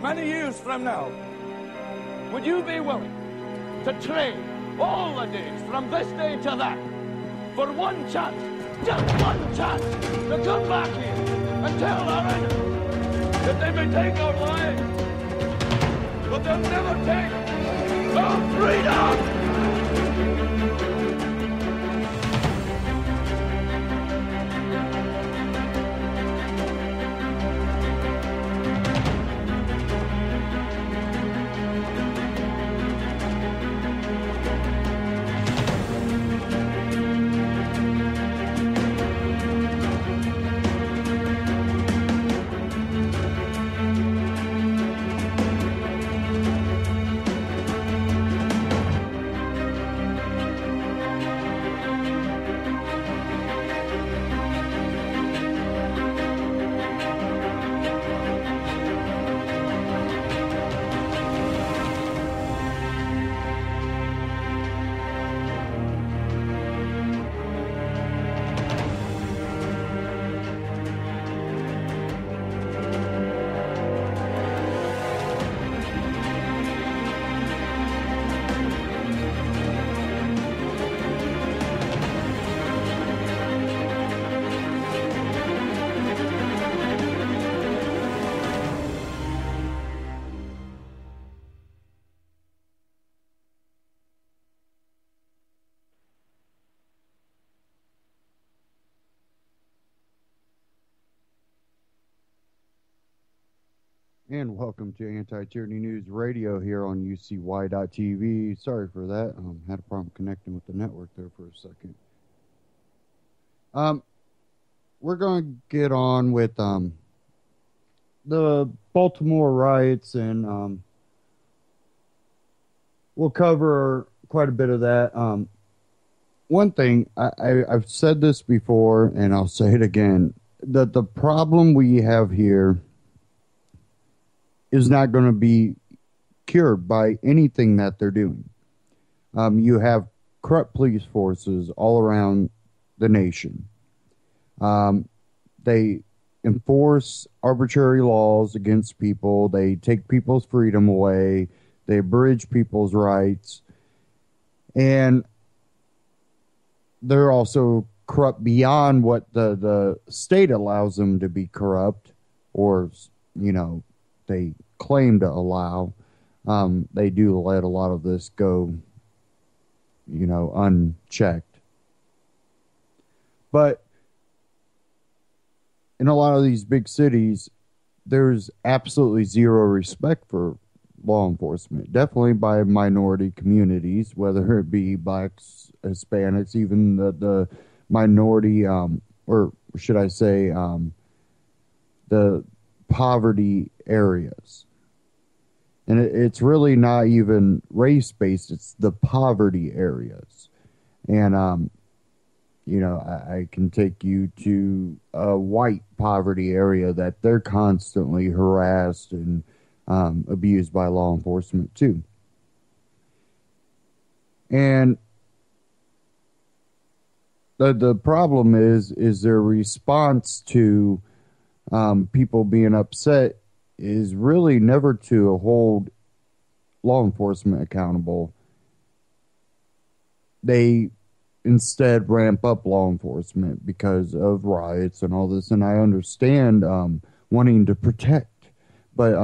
many years from now, would you be willing to trade all the days from this day to that for one chance, just one chance, to come back here and tell our enemies that they may take our lives, but they'll never take our freedom! And welcome to Anti-Tyranny News Radio here on UCY.TV. Sorry for that. Had a problem connecting with the network there for a second. We're going to get on with the Baltimore riots, and we'll cover quite a bit of that. One thing, I've said this before, and I'll say it again, that the problem we have here is not going to be cured by anything that they're doing. You have corrupt police forces all around the nation. They enforce arbitrary laws against people. They take people's freedom away. They abridge people's rights. And they're also corrupt beyond what the state allows them to be corrupt, or, they claim to allow. They do let a lot of this go, unchecked. But in a lot of these big cities, there's absolutely zero respect for law enforcement. Definitely by minority communities, whether it be blacks, Hispanics, even the minority, or should I say, the poverty areas. And it's really not even race-based, it's the poverty areas. And, I can take you to a white poverty area that they're constantly harassed and abused by law enforcement too. And the problem is their response to people being upset is really never to hold law enforcement accountable. They instead ramp up law enforcement because of riots and all this. And I understand wanting to protect, but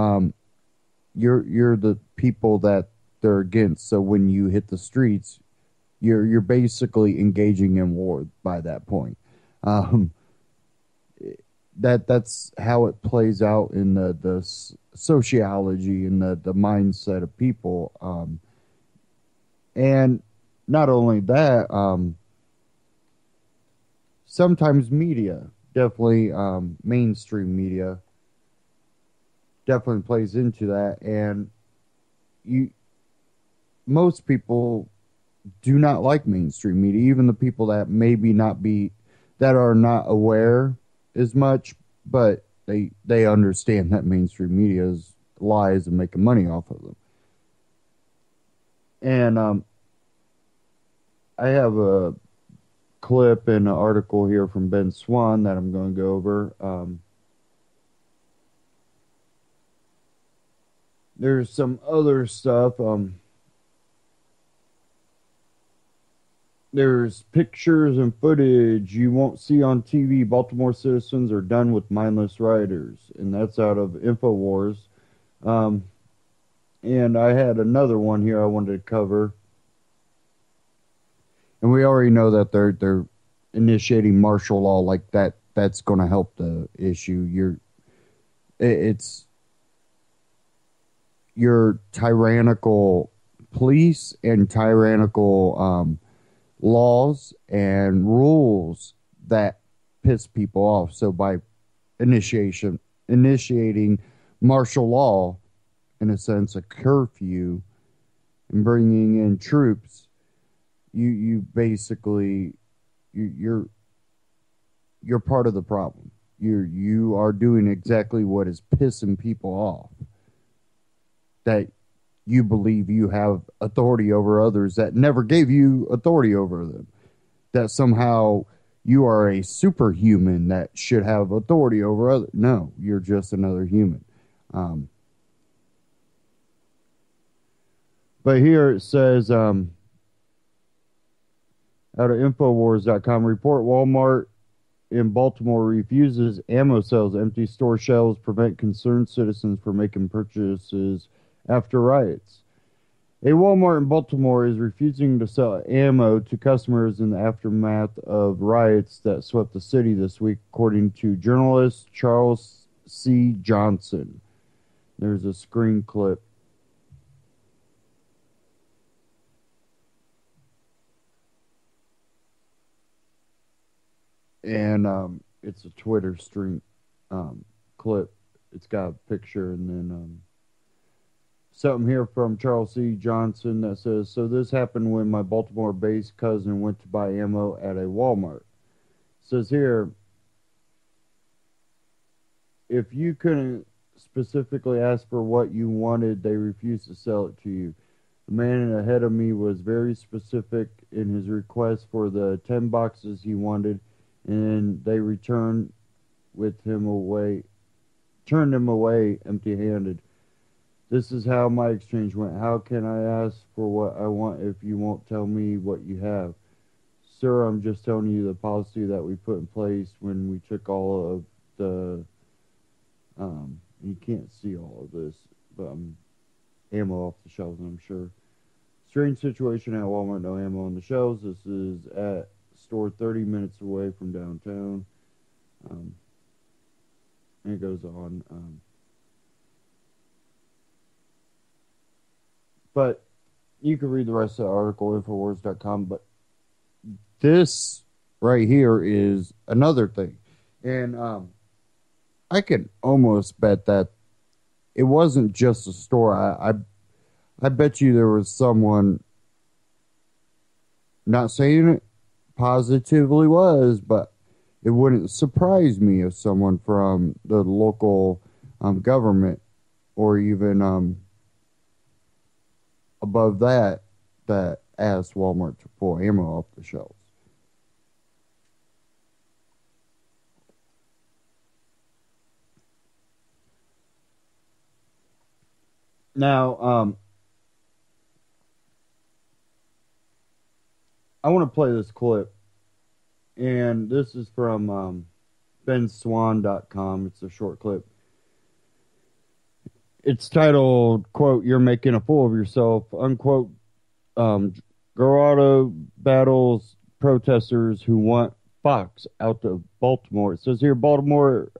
you're the people that they're against. So when you hit the streets, you're basically engaging in war by that point. That's how it plays out in the sociology and the mindset of people. And not only that, sometimes media, definitely mainstream media, definitely plays into that. And most people do not like mainstream media, even the people that that are not aware as much, but they understand that mainstream media is lies and making money off of them. And I have a clip and an article here from Ben Swan that I'm going to go over. There's some other stuff. There's pictures and footage you won't see on TV. Baltimore citizens are done with mindless rioters, and that's out of Infowars. Um, and I had another one here I wanted to cover. And we already know that they're initiating martial law like that. That's going to help the issue. It's your tyrannical police and tyrannical laws and rules that piss people off. So by initiating martial law, in a sense, a curfew, and bringing in troops, you basically you're part of the problem. You are doing exactly what is pissing people off. That you believe you have authority over others that never gave you authority over them. That somehow you are a superhuman that should have authority over others. No, you're just another human. But here it says, out of Infowars.com, report Walmart in Baltimore refuses ammo sales. Empty store shelves prevent concerned citizens from making purchases after riots. A Walmart in Baltimore is refusing to sell ammo to customers in the aftermath of riots that swept the city this week, according to journalist Charles C. Johnson. There's a screen clip. And it's a Twitter stream clip. It's got a picture and then something here from Charles C. Johnson that says, so this happened when my Baltimore-based cousin went to buy ammo at a Walmart. It says here, if you couldn't specifically ask for what you wanted, they refused to sell it to you. The man ahead of me was very specific in his request for the 10 boxes he wanted, and they turned him away empty-handed. This is how my exchange went. How can I ask for what I want if you won't tell me what you have? Sir, I'm just telling you the policy that we put in place when we took all of the, you can't see all of this, but ammo off the shelves, I'm sure. Strange situation at Walmart, no ammo on the shelves. This is at store 30 minutes away from downtown. And it goes on. But you can read the rest of the article, Infowars.com. But this right here is another thing. And I can almost bet that it wasn't just a store. I bet you there was someone, not saying it positively was, but it wouldn't surprise me if someone from the local government or even above that asked Walmart to pull ammo off the shelves. Now, I want to play this clip, and this is from benswan.com. It's a short clip. It's titled, quote, "You're making a fool of yourself," unquote. Garado battles protesters who want Fox out of Baltimore. It says here, Baltimore,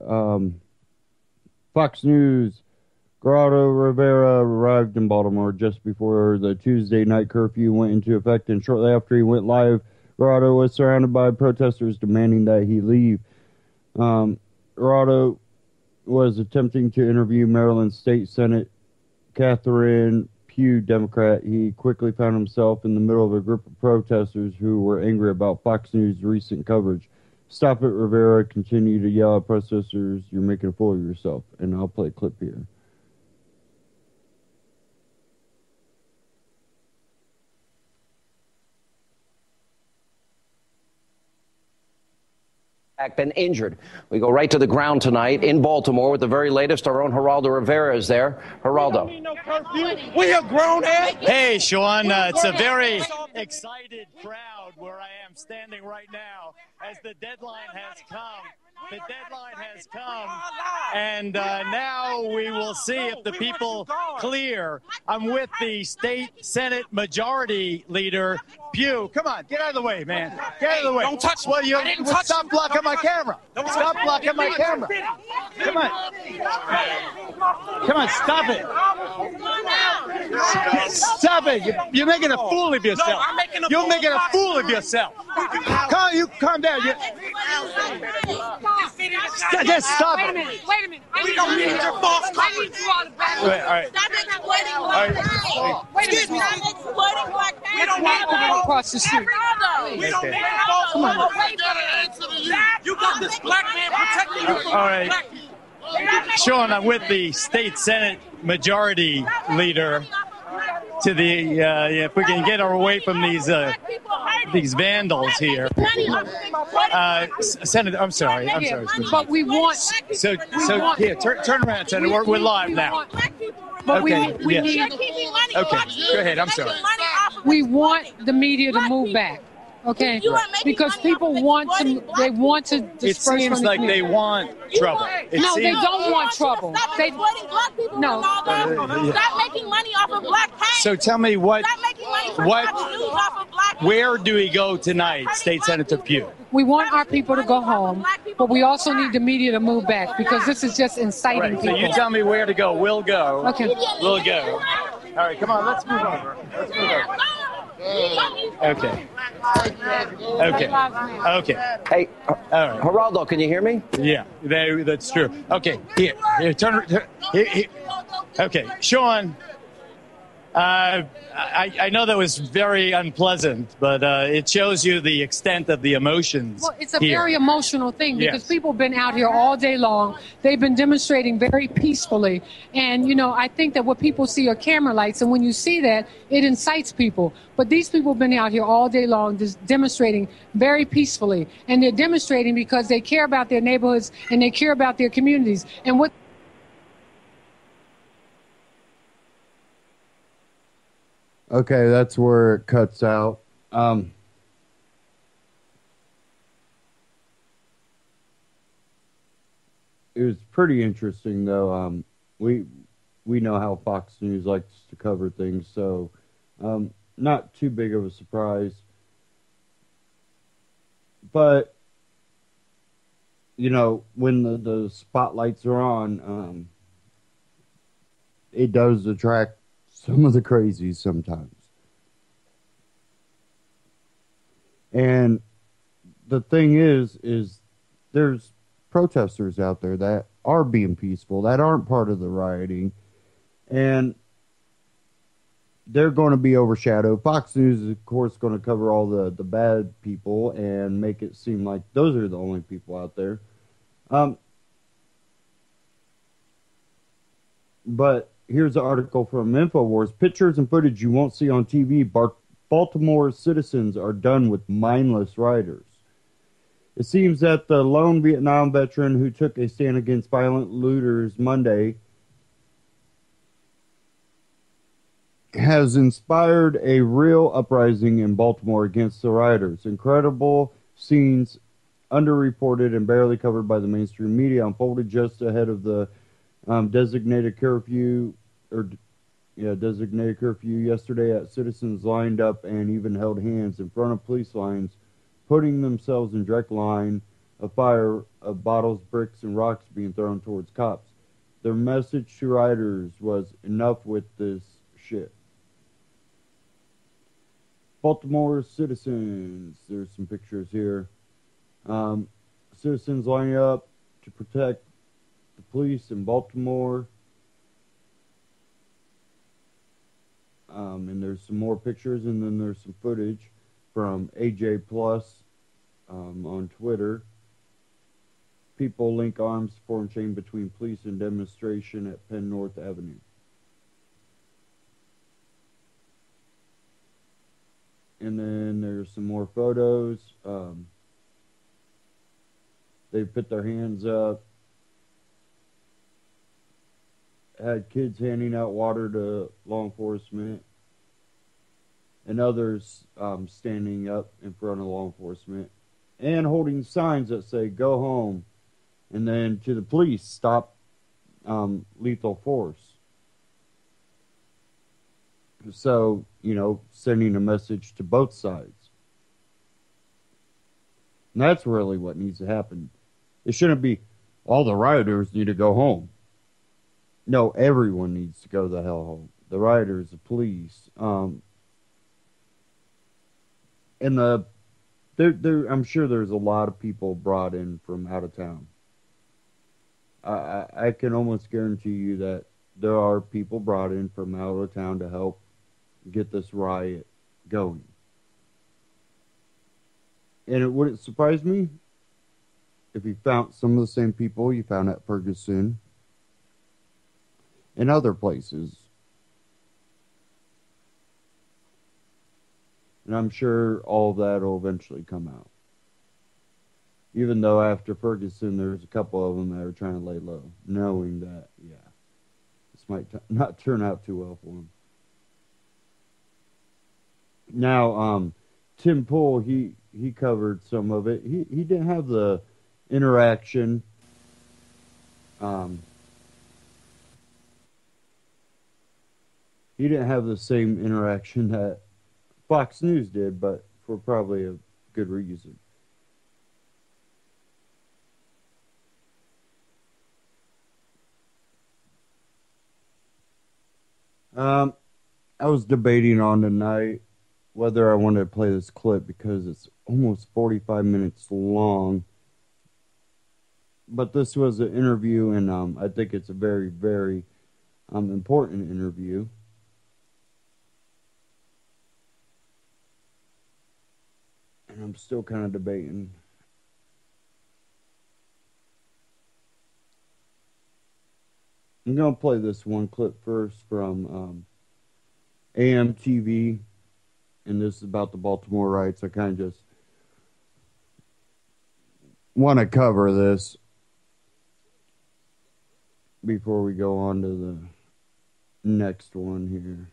Fox News, Gerardo Rivera arrived in Baltimore just before the Tuesday night curfew went into effect, and shortly after he went live, Gerardo was surrounded by protesters demanding that he leave. Gerardo was attempting to interview Maryland State Senate Catherine Pugh, Democrat. He quickly found himself in the middle of a group of protesters who were angry about Fox News' recent coverage. "Stop it," Rivera continued to yell at protesters. "You're making a fool of yourself." And I'll play a clip here. been injured. We go right to the ground tonight in Baltimore with the very latest. Our own Geraldo Rivera is there. Geraldo. We are grown ass. Hey, Sean, it's a very excited crowd where I am standing right now as the deadline has come. The deadline has come, and now we will see if the people clear. I'm with the state Senate Majority Leader, Pugh. Come on, get out of the way, man. Get out of the way. Don't touch me. Well, I didn't touch stop you. blocking my camera. Stop blocking my camera. Come on. Come on, stop it. Stop it. You're making a fool of yourself. No, I'm making a You're fool making of a fool of yourself. Calm down. Just stop it. Wait a minute. We don't need your false I need you all to back up. Wait, all right. Stop exploiting black pain. Wait a minute. Stop exploiting black pain. We don't need Ronaldo. across the street. Ronaldo. We don't Okay. need false Come on. You got this black man protecting you from All right. black people. Sean, I'm with the state Senate Majority Leader to the, if we can get her away from these vandals here. Senator, I'm sorry. But we want. So here, turn around, Senator. We're live now. But Okay, we yeah. need. Okay, go ahead. I'm sorry. We want the media to move back. Okay, because people want to. They want to It disperse seems from the like they community. want trouble. No, they don't want trouble. They black people. no. Stop making money off of black pain. So tell me what Stop making money from what- Fox News off of black pain. where do we go tonight, State Senator Pugh? We want our people to go home, but we also need the media to move back because this is just inciting Right, so you people. tell me where to go. We'll go. Okay. We'll go. All right, come on, let's move over. Let's move over. Okay. Hey, All right. Geraldo, can you hear me? Yeah, that's true. Okay, here, here. Okay, Sean, I know that was very unpleasant, but it shows you the extent of the emotions. Well, it's a here. very emotional thing because Yes. people have been out here all day long. They've been demonstrating very peacefully. And, I think that what people see are camera lights. And when you see that, it incites people. But these people have been out here all day long just demonstrating very peacefully. And they're demonstrating because they care about their neighborhoods and they care about their communities. And what Okay, that's where it cuts out. It was pretty interesting, though. We know how Fox News likes to cover things, so not too big of a surprise. But when the spotlights are on, it does attract some of the crazies sometimes. And the thing is there's protesters out there that are being peaceful, that aren't part of the rioting, and they're going to be overshadowed. Fox News is, of course, going to cover all the bad people and make it seem like those are the only people out there. But here's an article from InfoWars. Pictures and footage you won't see on TV. Baltimore citizens are done with mindless rioters. It seems that the lone Vietnam veteran who took a stand against violent looters Monday has inspired a real uprising in Baltimore against the rioters. Incredible scenes, underreported and barely covered by the mainstream media, unfolded just ahead of the designated curfew yesterday. At citizens lined up and even held hands in front of police lines, putting themselves in direct line of fire of bottles, bricks, and rocks being thrown towards cops. Their message to rioters was, enough with this shit. Baltimore citizens, there's some pictures here. Citizens lining up to protect the police in Baltimore. And there's some more pictures, and then there's some footage from AJ Plus on Twitter. People link arms, form chain between police and demonstration at Penn North Avenue. And then there's some more photos. They put their hands up, had kids handing out water to law enforcement, and others standing up in front of law enforcement and holding signs that say, go home. And then to the police, stop lethal force. So, sending a message to both sides. And that's really what needs to happen. It shouldn't be, all the rioters need to go home. No, everyone needs to go the hell home. The rioters, the police, and I'm sure there's a lot of people brought in from out of town. I can almost guarantee you that there are people brought in from out of town to help get this riot going. And it wouldn't surprise me if you found some of the same people you found at Ferguson and other places. And I'm sure all of that will eventually come out. Even though after Ferguson, there's a couple of them that are trying to lay low, knowing that, this might not turn out too well for them. Now, Tim Pool, he covered some of it. He didn't have the interaction. He didn't have the same interaction that Fox News did, but for probably a good reason. I was debating on tonight whether I wanted to play this clip because it's almost 45 minutes long. But this was an interview, and I think it's a very, very important interview. And I'm still kind of debating. I'm going to play this one clip first from AMTV, and this is about the Baltimore riots. I kind of just want to cover this before we go on to the next one here.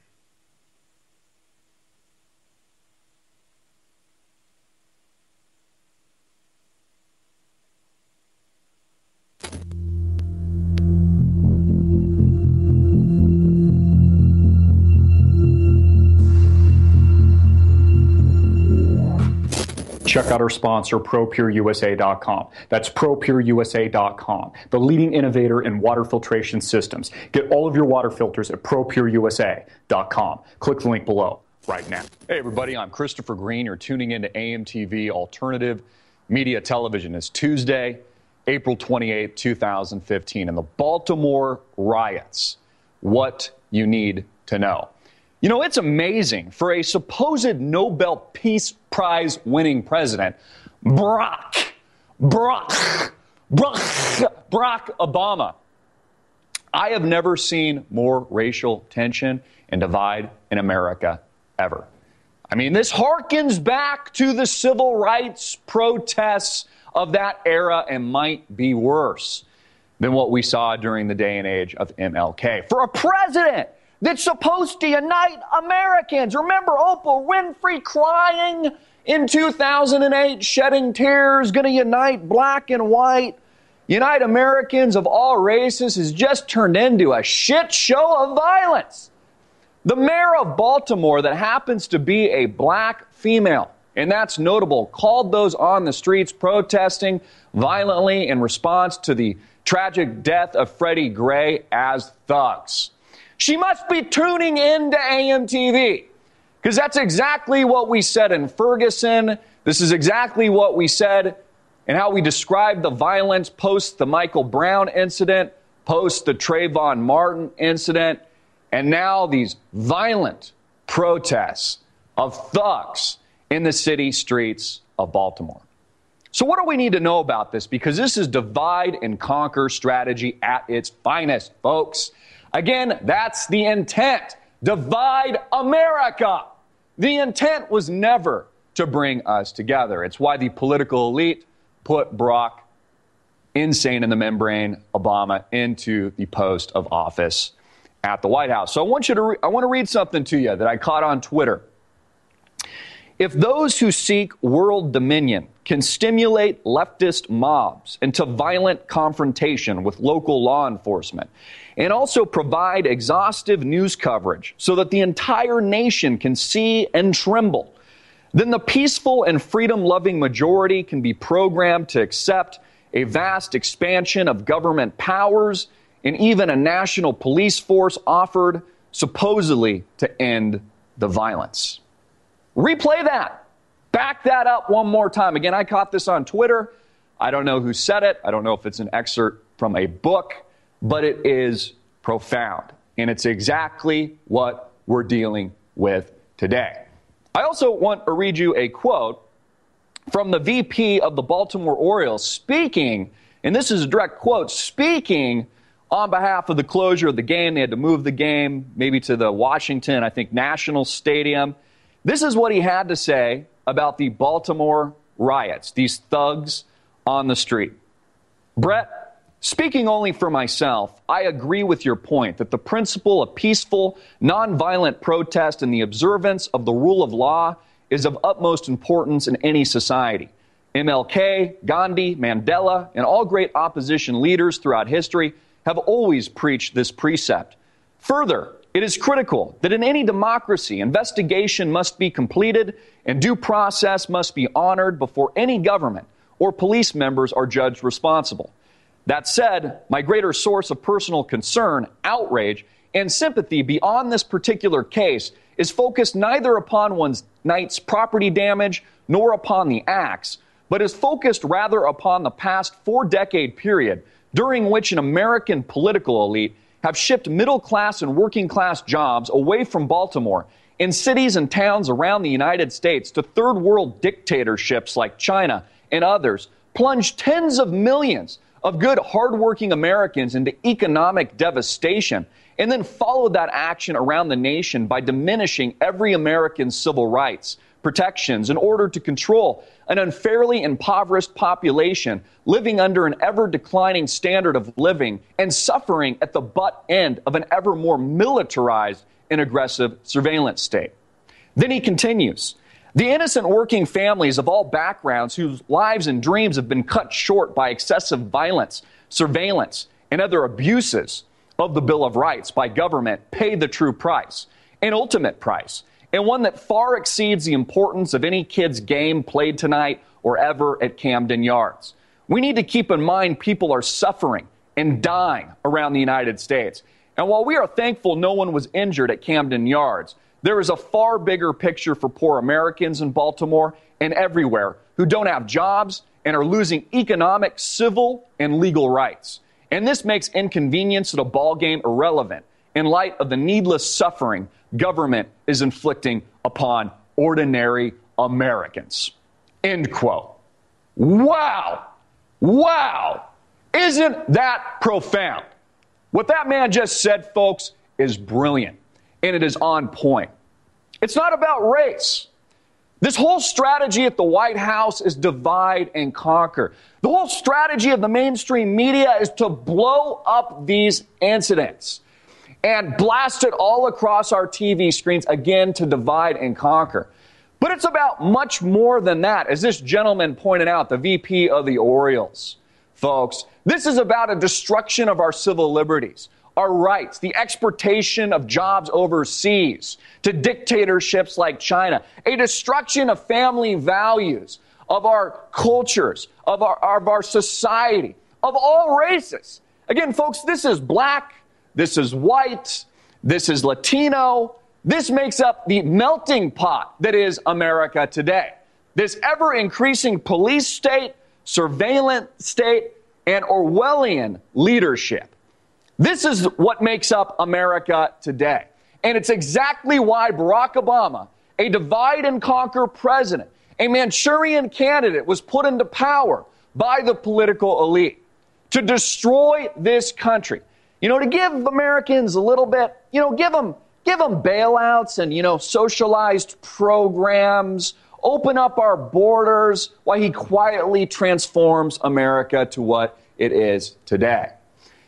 Check out our sponsor, ProPureUSA.com. That's ProPureUSA.com, the leading innovator in water filtration systems. Get all of your water filters at ProPureUSA.com. Click the link below right now. Hey, everybody, I'm Christopher Green. You're tuning into AMTV Alternative Media Television. It's Tuesday, April 28, 2015, and the Baltimore riots. What you need to know. You know, it's amazing for a supposed Nobel Peace Prize winning president, Barack Obama. I have never seen more racial tension and divide in America ever. I mean, this harkens back to the civil rights protests of that era and might be worse than what we saw during the day and age of MLK. For a president that's supposed to unite Americans. Remember Oprah Winfrey crying in 2008, shedding tears, going to unite black and white, unite Americans of all races, has just turned into a shit show of violence. The mayor of Baltimore, that happens to be a black female, and that's notable, called those on the streets protesting violently in response to the tragic death of Freddie Gray as thugs. She must be tuning in to AMTV, because that's exactly what we said in Ferguson. This is exactly what we said and how we described the violence post the Michael Brown incident, post the Trayvon Martin incident, and now these violent protests of thugs in the city streets of Baltimore. So what do we need to know about this? Because this is divide and conquer strategy at its finest, folks. Again, that's the intent. Divide America. The intent was never to bring us together. It's why the political elite put Barack insane in the membrane Obama into the post of office at the White House. So I want to read something to you that I caught on Twitter. If those who seek world dominion can stimulate leftist mobs into violent confrontation with local law enforcement and also provide exhaustive news coverage so that the entire nation can see and tremble, then the peaceful and freedom-loving majority can be programmed to accept a vast expansion of government powers and even a national police force offered supposedly to end the violence. Replay that. Back that up one more time. Again, I caught this on Twitter. I don't know who said it. I don't know if it's an excerpt from a book, but it is profound. And it's exactly what we're dealing with today. I also want to read you a quote from the VP of the Baltimore Orioles speaking, and this is a direct quote, speaking on behalf of the closure of the game. They had to move the game maybe to the Washington, I think, National Stadium. This is what he had to say about the Baltimore riots, these thugs on the street. Brett, speaking only for myself, I agree with your point that the principle of peaceful, nonviolent protest and the observance of the rule of law is of utmost importance in any society. MLK, Gandhi, Mandela, and all great opposition leaders throughout history have always preached this precept. Further, it is critical that in any democracy, investigation must be completed and due process must be honored before any government or police members are judged responsible. That said, my greater source of personal concern, outrage, and sympathy beyond this particular case is focused neither upon one's night's property damage nor upon the acts, but is focused rather upon the past 4-decade period during which an American political elite have shipped middle-class and working-class jobs away from Baltimore in cities and towns around the United States to third-world dictatorships like China and others, plunged tens of millions of good, hardworking Americans into economic devastation, and then followed that action around the nation by diminishing every American's civil rights protections in order to control an unfairly impoverished population living under an ever-declining standard of living and suffering at the butt end of an ever more militarized and aggressive surveillance state. Then he continues, the innocent working families of all backgrounds whose lives and dreams have been cut short by excessive violence, surveillance, and other abuses of the Bill of Rights by government pay the true price, an ultimate price, and one that far exceeds the importance of any kid's game played tonight or ever at Camden Yards. We need to keep in mind people are suffering and dying around the United States. And while we are thankful no one was injured at Camden Yards, there is a far bigger picture for poor Americans in Baltimore and everywhere who don't have jobs and are losing economic, civil, and legal rights. And this makes inconvenience at a ball game irrelevant in light of the needless suffering government is inflicting upon ordinary Americans. End quote. Wow. Wow. Isn't that profound? What that man just said, folks, is brilliant, and it is on point. It's not about race. This whole strategy at the White House is divide and conquer. The whole strategy of the mainstream media is to blow up these incidents and blast it all across our TV screens, again, to divide and conquer. But it's about much more than that, as this gentleman pointed out, the VP of the Orioles. Folks, this is about a destruction of our civil liberties, our rights, the exportation of jobs overseas to dictatorships like China, a destruction of family values, of our cultures, of our society, of all races. Again, folks, this is black, this is white, this is Latino. This makes up the melting pot that is America today. This ever-increasing police state, surveillance state, and Orwellian leadership. This is what makes up America today. And it's exactly why Barack Obama, a divide and conquer president, a Manchurian candidate, was put into power by the political elite to destroy this country. To give Americans a little bit, give them bailouts and, socialized programs, open up our borders while he quietly transforms America to what it is today.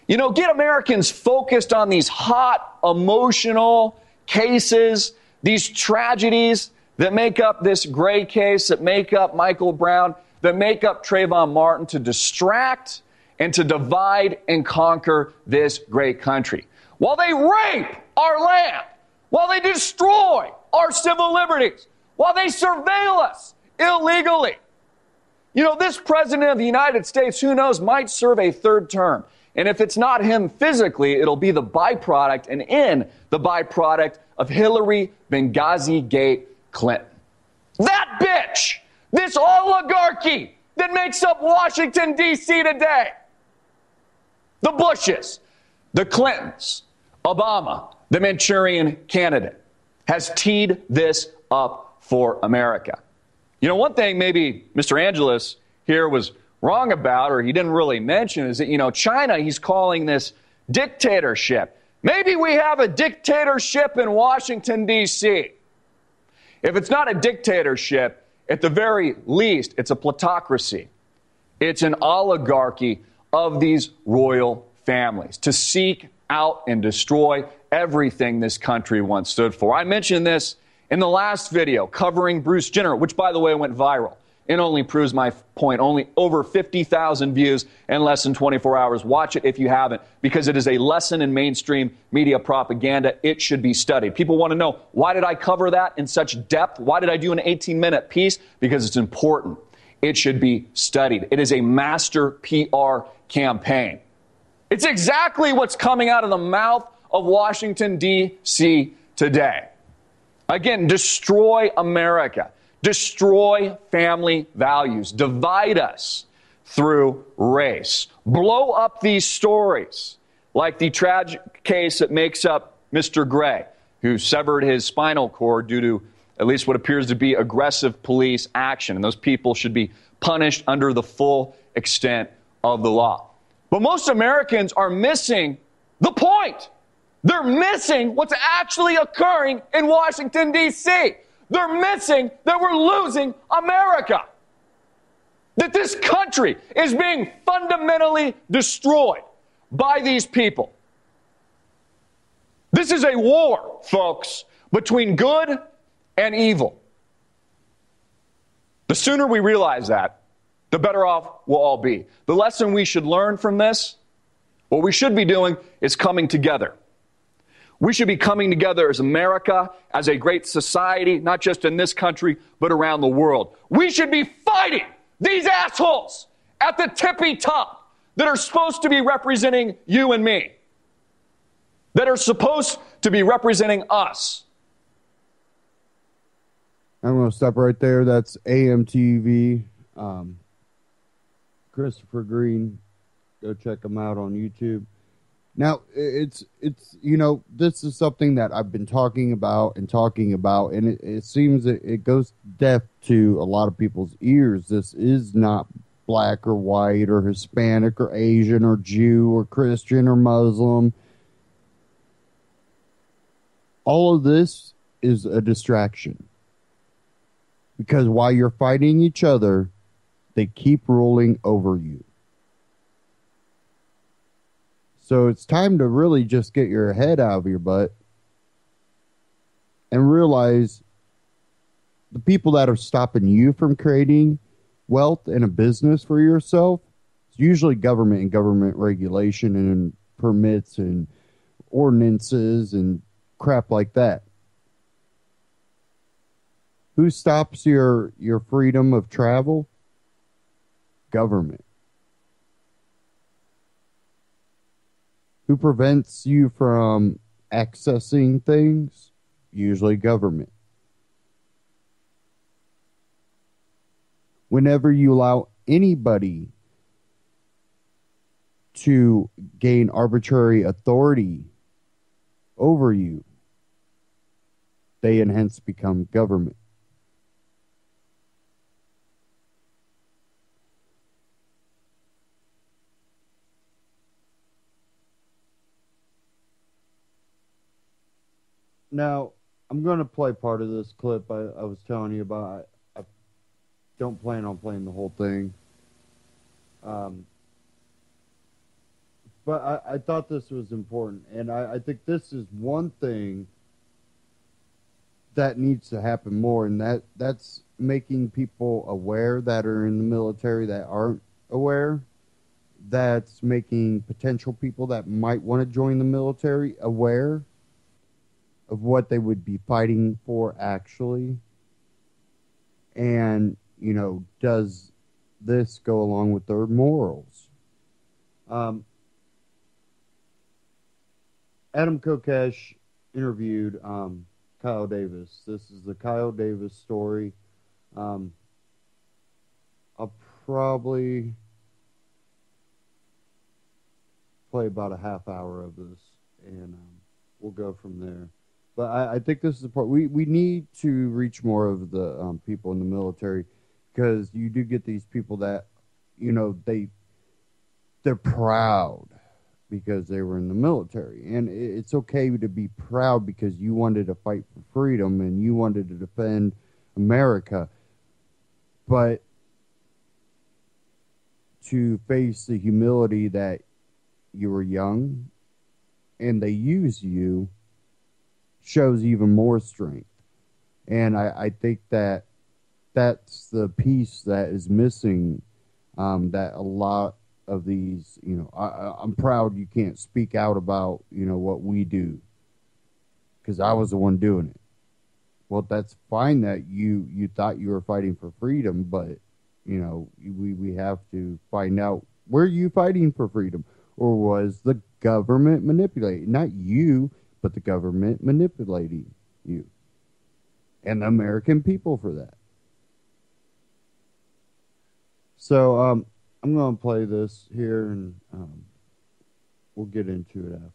You know, get Americans focused on these hot, emotional cases, these tragedies that make up this Gray case, that make up Michael Brown, that make up Trayvon Martin, to distract and to divide and conquer this great country. While they rape our land, while they destroy our civil liberties, while they surveil us illegally. You know, this president of the United States, who knows, might serve a third term. And if it's not him physically, it'll be the byproduct and in the byproduct of Hillary Benghazi Gate Clinton. That bitch, this oligarchy that makes up Washington, D.C. today. The Bushes, the Clintons, Obama, the Manchurian candidate, has teed this up for America. You know, one thing maybe Mr. Angeles here was wrong about, or he didn't really mention, is that, you know, China, he's calling this dictatorship. Maybe we have a dictatorship in Washington, D.C. If it's not a dictatorship, at the very least, it's a plutocracy. It's an oligarchy of these royal families to seek out and destroy everything this country once stood for. I mentioned this in the last video covering Bruce Jenner, which, by the way, went viral. It only proves my point. Only over 50,000 views in less than 24 hours. Watch it if you haven't, because it is a lesson in mainstream media propaganda. It should be studied. People want to know, why did I cover that in such depth? Why did I do an 18-minute piece? Because it's important. It should be studied. It is a master PR campaign. It's exactly what's coming out of the mouth of Washington, D.C. today. Again, destroy America. Destroy family values. Divide us through race. Blow up these stories, like the tragic case that makes up Mr. Gray, who severed his spinal cord due to at least what appears to be aggressive police action. And those people should be punished under the full extent of the law. But most Americans are missing the point. They're missing what's actually occurring in Washington, D.C. They're missing that we're losing America. That this country is being fundamentally destroyed by these people. This is a war, folks, between good and evil. The sooner we realize that, the better off we'll all be. The lesson we should learn from this, what we should be doing, is coming together. We should be coming together as America, as a great society, not just in this country, but around the world. We should be fighting these assholes at the tippy top that are supposed to be representing you and me, that are supposed to be representing us. I'm going to stop right there. That's AMTV. Christopher Green. Go check him out on YouTube. Now, it's you know, this is something that I've been talking about, and it seems that it goes deaf to a lot of people's ears. This is not black or white or Hispanic or Asian or Jew or Christian or Muslim. All of this is a distraction. Because while you're fighting each other, they keep ruling over you. So it's time to really just get your head out of your butt and realize the people that are stopping you from creating wealth and a business for yourself is usually government and government regulation and permits and ordinances and crap like that. Who stops your freedom of travel? Government. Who prevents you from accessing things? Usually government. Whenever you allow anybody to gain arbitrary authority over you, they and hence become government. Now, I'm going to play part of this clip I was telling you about. I don't plan on playing the whole thing. But I thought this was important, and I think this is one thing that needs to happen more, and that's making people aware that are in the military that aren't aware. That's making potential people that might want to join the military aware of what they would be fighting for actually. And, does this go along with their morals? Adam Kokesh interviewed Kyle Davis. This is the Kyle Davis story. I'll probably play about a half hour of this, and we'll go from there. But I think this is the part we need to reach more of the people in the military, because you do get these people that they're proud because they were in the military, and it's okay to be proud because you wanted to fight for freedom and you wanted to defend America, but to face the humility that you were young and they use you shows even more strength. And I think that that's the piece that is missing, that a lot of these, I'm proud you can't speak out about, what we do, because I was the one doing it. Well, that's fine that you thought you were fighting for freedom, but, we have to find out, were you fighting for freedom? Or was the government manipulating? Not you, but the government manipulating you. And the American people for that. So I'm going to play this here, and we'll get into it after.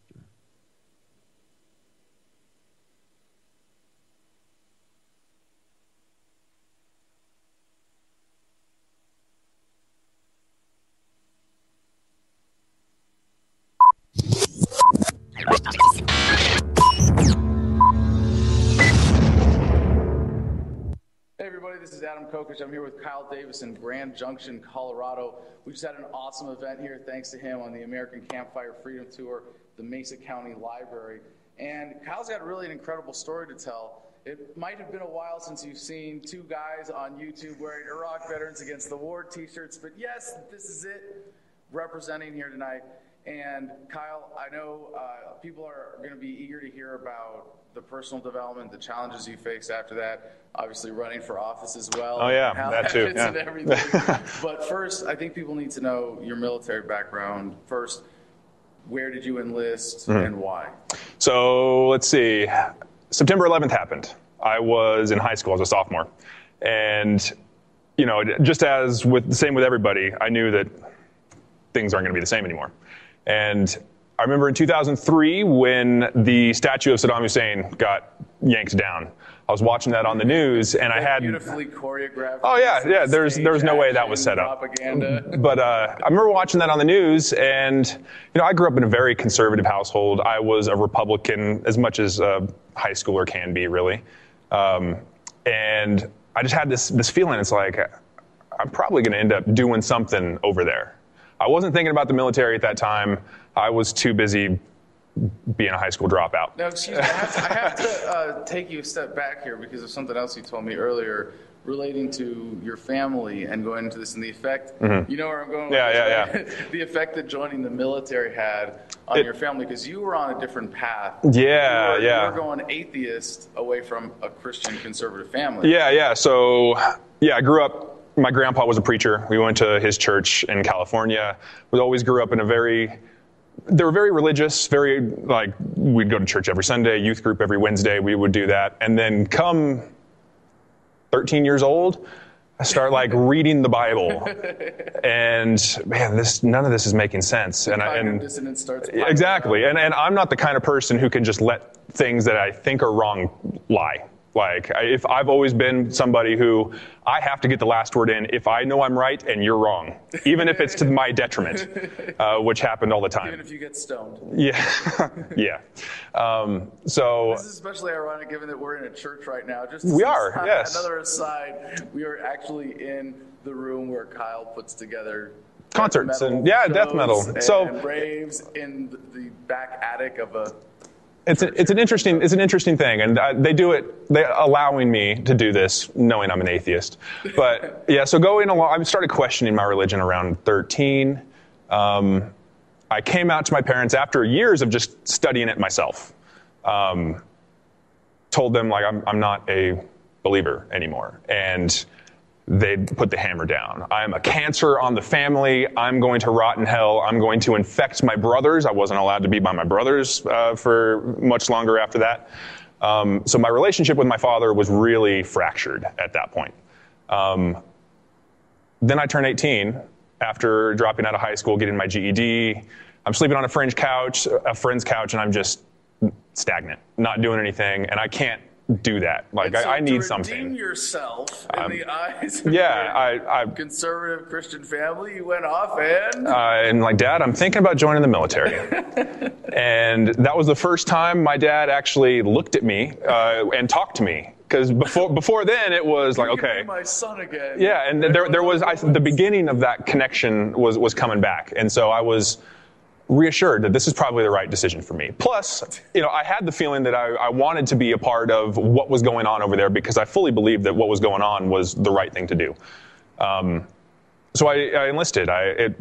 Hey everybody, this is Adam Kokesh. I'm here with Kyle Davis in Grand Junction, Colorado. We just had an awesome event here, thanks to him, on the American Campfire Freedom Tour, the Mesa County Library. And Kyle's got really an incredible story to tell. It might have been a while since you've seen two guys on YouTube wearing Iraq Veterans Against the War t-shirts, but yes, this is it, representing here tonight. And Kyle, I know people are going to be eager to hear about the personal development, the challenges you face after that, obviously running for office as well. Oh yeah, how that too. And everything. But first, I think people need to know your military background. First, where did you enlist and why? So let's see. September 11th happened. I was in high school as a sophomore. And, just as with the same with everybody, I knew that things aren't going to be the same anymore. And I remember in 2003 when the statue of Saddam Hussein got yanked down. I was watching that on the news, and I had beautifully choreographed. Oh yeah. There's no way that was set up. Propaganda. But I remember watching that on the news, and I grew up in a very conservative household. I was a Republican as much as a high schooler can be, really. And I just had this feeling. It's like I'm probably going to end up doing something over there. I wasn't thinking about the military at that time. I was too busy being a high school dropout. Now, excuse me, I have to take you a step back here because of something else you told me earlier relating to your family and going into this and the effect. You know where I'm going with this, right? The effect that joining the military had on your family, because you were on a different path. You were going atheist away from a Christian conservative family. So, I grew up. My grandpa was a preacher. We went to his church in California. We always grew up in they were very religious, we'd go to church every Sunday, youth group every Wednesday, we would do that. And then come 13 years old, I start reading the Bible. And man, none of this is making sense. And dissonance starts. Exactly. And I'm not the kind of person who can just let things that I think are wrong lie. If I've always been somebody who I have to get the last word in if I know I'm right and you're wrong, even if it's to my detriment, which happened all the time. Even if you get stoned. Yeah. So this is especially ironic given that we're in a church right now. We are, yes. Another aside, we are actually in the room where Kyle puts together concerts and death metal. And raves in the back attic of a. It's an interesting thing, and they're allowing me to do this, knowing I'm an atheist. But yeah, so going along, I started questioning my religion around 13. I came out to my parents after years of just studying it myself. Told them like I'm not a believer anymore, and they put the hammer down. I'm a cancer on the family. I'm going to rot in hell. I'm going to infect my brothers. I wasn't allowed to be by my brothers for much longer after that. So my relationship with my father was really fractured at that point. Then I turned 18 after dropping out of high school, getting my GED. I'm sleeping on a friend's couch, and I'm just stagnant, not doing anything, and I can't do that. Like, so I need something. To redeem yourself in the eyes of your conservative Christian family, you went off and... and like, Dad, I'm thinking about joining the military. And that was the first time my dad actually looked at me and talked to me. Because before then, it was like, okay. Be my son again. Yeah, and there was the beginning of that connection was coming back. And so I was reassured that this is probably the right decision for me. Plus, I had the feeling that I wanted to be a part of what was going on over there because I fully believed that what was going on was the right thing to do. So I enlisted. I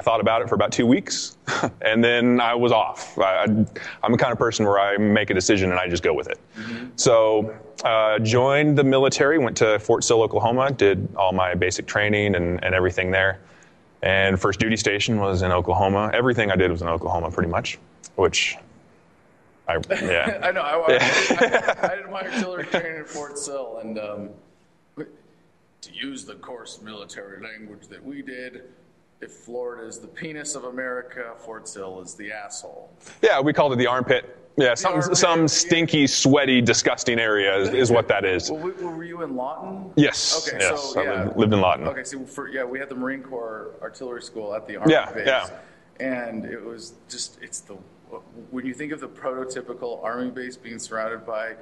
thought about it for about 2 weeks, and then I was off. I'm the kind of person where I make a decision and I just go with it. Mm-hmm. So joined the military, went to Fort Sill, Oklahoma, did all my basic training and everything there. And first duty station was in Oklahoma. Everything I did was in Oklahoma, pretty much, which I know. I did my artillery training at Fort Sill, and to use the coarse military language that we did, if Florida is the penis of America, Fort Sill is the asshole. Yeah, we called it the armpit. Yeah, some stinky, sweaty, disgusting area is what that is. Well, were you in Lawton? Yes. Okay, yes, so I lived in Lawton. Okay, so we had the Marine Corps artillery school at the Army base. Yeah. And it was just, when you think of the prototypical Army base being surrounded by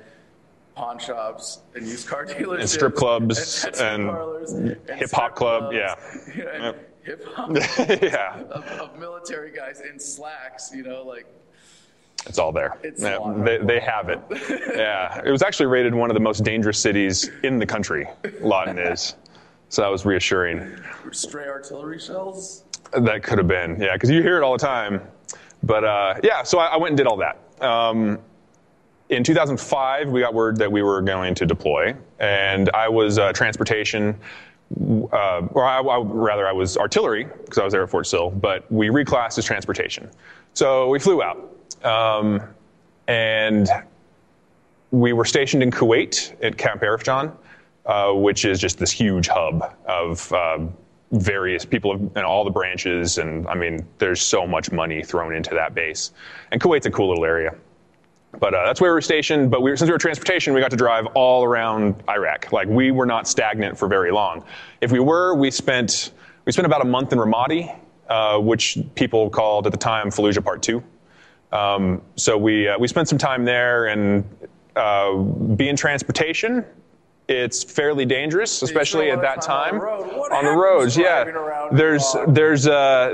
pawn shops and used car dealerships. And strip clubs and hip-hop club, yeah. Hip-hop of military guys in slacks, It's all there. They have it. Yeah. It was actually rated one of the most dangerous cities in the country, Lawton is. So that was reassuring. Stray artillery shells? That could have been, yeah, because you hear it all the time. But so I went and did all that. In 2005, we got word that we were going to deploy, and I was transportation, I was artillery, because I was there at Fort Sill, but we reclassed as transportation. So we flew out. And we were stationed in Kuwait at Camp Arifjan, which is just this huge hub of various people in all the branches. And I mean, there's so much money thrown into that base. And Kuwait's a cool little area. But that's where we were stationed. But since we were transportation, we got to drive all around Iraq. Like, we were not stagnant for very long. If we were, we spent about a month in Ramadi, which people called at the time Fallujah Part 2. So we spent some time there, and being transportation, it's fairly dangerous, especially at that time. On the roads, yeah. There's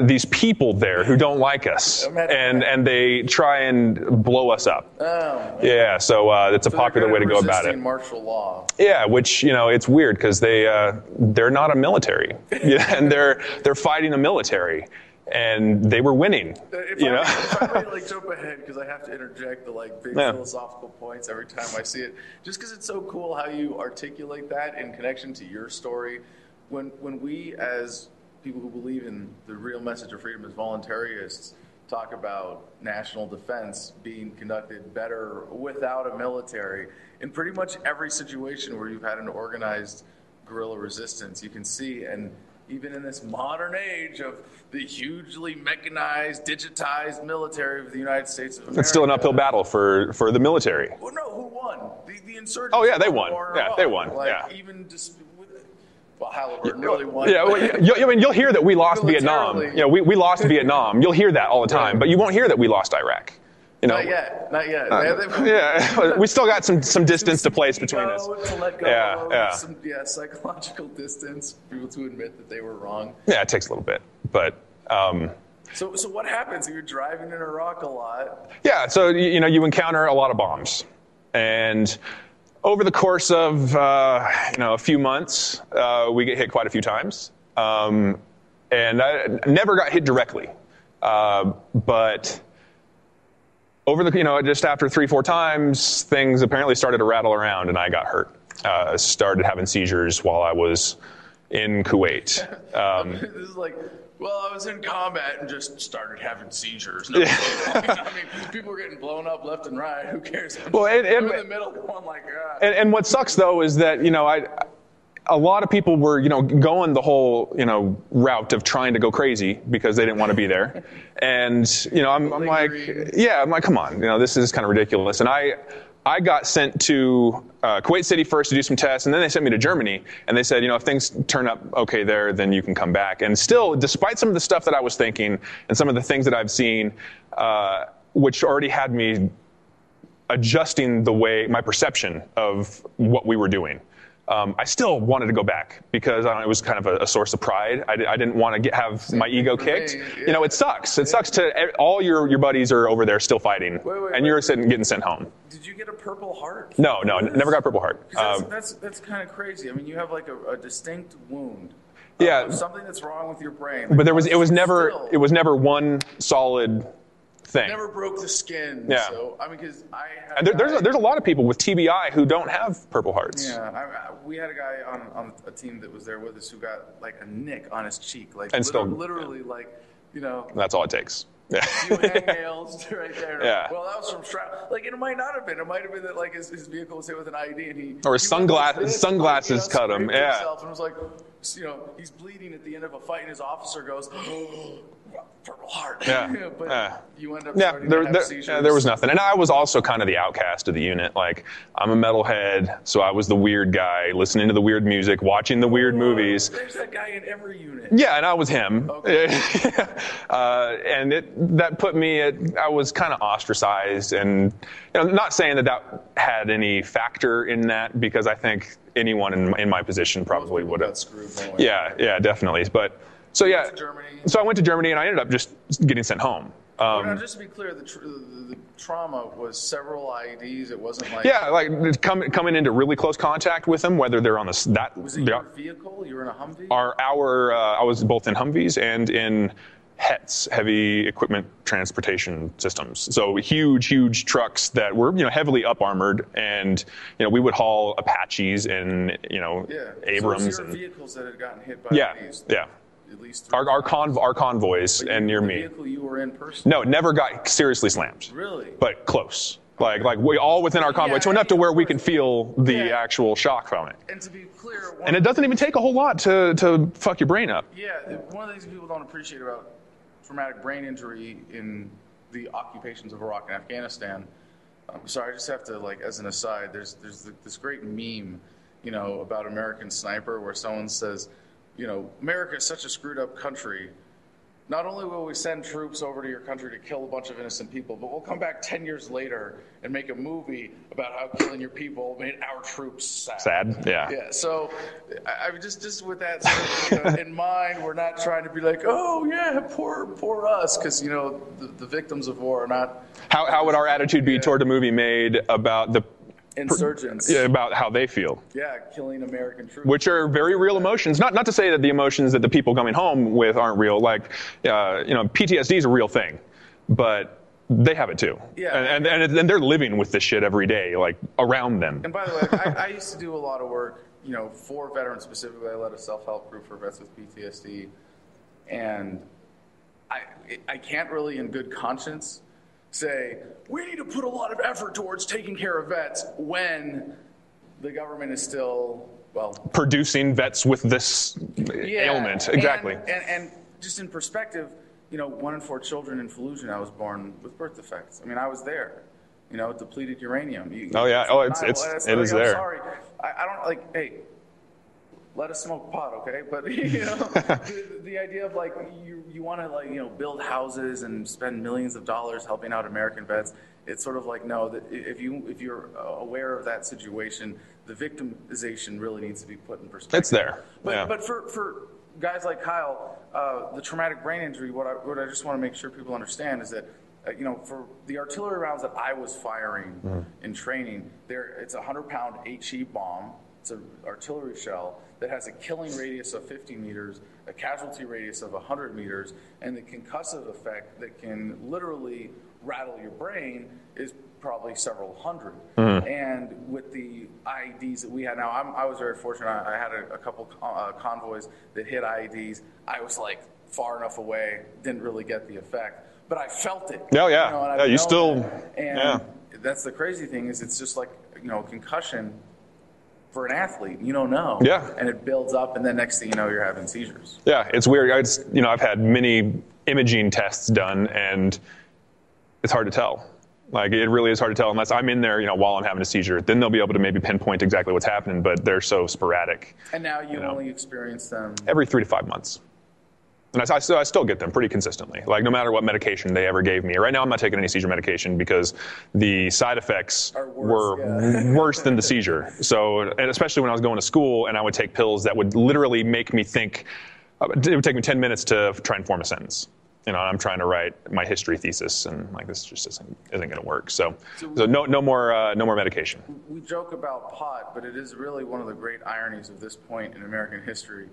these people there who don't like us, and they try and blow us up. Oh, yeah, so it's a popular way to go about it. Martial law. Yeah, which it's weird because they're not a military, and they're fighting a military. And they were winning, If I may jump ahead, because I have to interject the big philosophical points every time I see it, just because it's so cool how you articulate that in connection to your story. When we, as people who believe in the real message of freedom as voluntarists, talk about national defense being conducted better without a military, in pretty much every situation where you've had an organized guerrilla resistance, you can see, and even in this modern age of the hugely mechanized, digitized military of the United States of America. It's still an uphill battle for the military. Well, no, who won? The insurgents. Oh, yeah, they won. Yeah, they won. Even just... Well, Halliburton really won. Yeah, you'll hear that we lost Vietnam. We lost Vietnam. You'll hear that all the time, but you won't hear that we lost Iraq. Not yet. Yeah, we still got some distance to place between us. To let go. Yeah. Some psychological distance. People to admit that they were wrong. Yeah, it takes a little bit, but. So what happens? You're driving in Iraq a lot. Yeah, so you encounter a lot of bombs, and over the course of a few months, we get hit quite a few times, and I never got hit directly, but over the just after 3-4 times, things apparently started to rattle around, and I got hurt. Started having seizures while I was in Kuwait. This is like. Well, I was in combat and just started having seizures. No, I mean, people were getting blown up left and right. Who cares? I'm in the middle going like, and what sucks though is that a lot of people were going the whole route of trying to go crazy because they didn't want to be there, and I'm like, come on, this is kind of ridiculous, and I got sent to Kuwait City first to do some tests, and then they sent me to Germany, and they said, if things turn up okay there, then you can come back. And still, despite some of the stuff that I was thinking and some of the things that I've seen, which already had me adjusting my perception of what we were doing, I still wanted to go back because it was kind of a source of pride. I didn't want to have my ego kicked. Yeah. It sucks. It sucks to all your buddies are over there still fighting, and you're getting sent home. Did you get a Purple Heart? No, never got a Purple Heart. That's kind of crazy. I mean, you have like a distinct wound. Yeah. Something that's wrong with your brain. But it was never one solid thing. Never broke the skin. Yeah. So I mean, because there's a lot of people with TBI who don't have Purple Hearts. Yeah. We had a guy on a team that was there with us who got like a nick on his cheek, literally like. That's all it takes. Yeah. Few hangnails right there. Yeah. Well, that was from shrapnel. Like, it might not have been. It might have been that like his vehicle was hit with an IED and he. Or his sunglasses cut him. Yeah. And was like, he's bleeding at the end of a fight, and his officer goes, Purple Heart. Yeah. But you end up starting to have seizures. Yeah, there was nothing. And I was also kind of the outcast of the unit. Like, I'm a metalhead, so I was the weird guy, listening to the weird music, watching the weird movies. There's that guy in every unit. Yeah, and I was him. Okay. And that put me I was kind of ostracized, and not saying that had any factor in that, because I think anyone in my position probably would have. Yeah, definitely. But so yeah, so I went to Germany, and I ended up just getting sent home. Now, just to be clear, the trauma was several IEDs. It wasn't like like coming into really close contact with them, whether they're on Was it your vehicle? You were in a Humvee? I was both in Humvees and in HETS, heavy equipment transportation systems. So huge trucks that were heavily up armored, and we would haul Apaches and Abrams. So it was your vehicles that had gotten hit by these. Yeah. At least our convoys and near me. The vehicle you were in personally? No, never got seriously slammed. Really? But close. Like we all within our convoy, to enough to where we can feel the actual shock from it. And to be clear, and it doesn't even take a whole lot to fuck your brain up. Yeah, one of the things people don't appreciate about traumatic brain injury in the occupations of Iraq and Afghanistan. Sorry, I just have to, as an aside, there's this great meme, about American Sniper, where someone says, America is such a screwed up country. Not only will we send troops over to your country to kill a bunch of innocent people, but we'll come back 10 years later and make a movie about how killing your people made our troops sad. Sad, yeah. Yeah, so I just with that sort of, in mind, we're not trying to be like, oh yeah, poor us, because the victims of war are not. How would our attitude be toward a movie made about the insurgents? About how they feel. Yeah, killing American troops. Which are very real emotions. Not to say that the emotions that the people coming home with aren't real. PTSD is a real thing, but they have it too. Yeah. And they're living with this shit every day, around them. And by the way, I used to do a lot of work, for veterans specifically. I led a self-help group for vets with PTSD, and I can't really, in good conscience, say, we need to put a lot of effort towards taking care of vets when the government is still, producing vets with this ailment. Exactly. And just in perspective, 1 in 4 children in Fallujah now was born with birth defects. I mean, I was there. Depleted uranium. It is there. I'm sorry. I don't, hey, let us smoke pot, okay? But the idea of you want to build houses and spend millions of dollars helping out American vets, it's sort of like, no, that if you're aware of that situation, the victimization really needs to be put in perspective. It's there. But for guys like Kyle, the traumatic brain injury, what I just want to make sure people understand is that, for the artillery rounds that I was firing in training, it's a 100-pound HE bomb. It's an artillery shell that has a killing radius of 50 meters, a casualty radius of 100 meters, and the concussive effect that can literally rattle your brain is probably several hundred. And with the IEDs that we had, now I was very fortunate. I had a couple convoys that hit IEDs. I was like far enough away, didn't really get the effect, but I felt it. Oh yeah, you still. And that's the crazy thing is it's just like concussion. For an athlete, you don't know. Yeah. And it builds up, and then next thing you know, you're having seizures. Yeah, it's weird. I've had many imaging tests done, and it's hard to tell. Like, it really is hard to tell unless I'm in there, while I'm having a seizure. Then they'll be able to maybe pinpoint exactly what's happening, but they're so sporadic. And now you only experience them? Every 3 to 5 months. And I still get them pretty consistently, like no matter what medication they ever gave me. Right now I'm not taking any seizure medication because the side effects were worse than the seizure. So, and especially when I was going to school and I would take pills that would literally make me think, it would take me 10 minutes to try and form a sentence. I'm trying to write my history thesis, and like this just isn't going to work. So no more medication. We joke about pot, but it is really one of the great ironies of this point in American history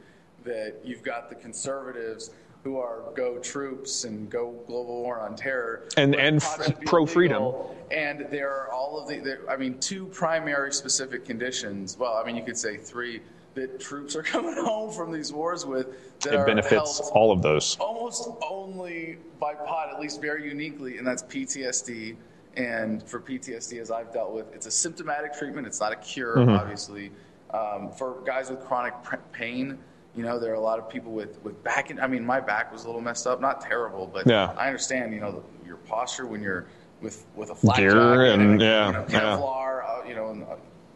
that you've got the conservatives who are go troops and go global war on terror and pro freedom, and there are all of the two primary specific conditions. Well, you could say three that troops are coming home from these wars with that it benefits all of those almost only by pot, at least very uniquely, and that's PTSD. And for PTSD, as I've dealt with, it's a symptomatic treatment. It's not a cure, obviously. For guys with chronic pain, there are a lot of people with back. My back was a little messed up, not terrible, but I understand. Your posture when you're with a flat gear and Kevlar, and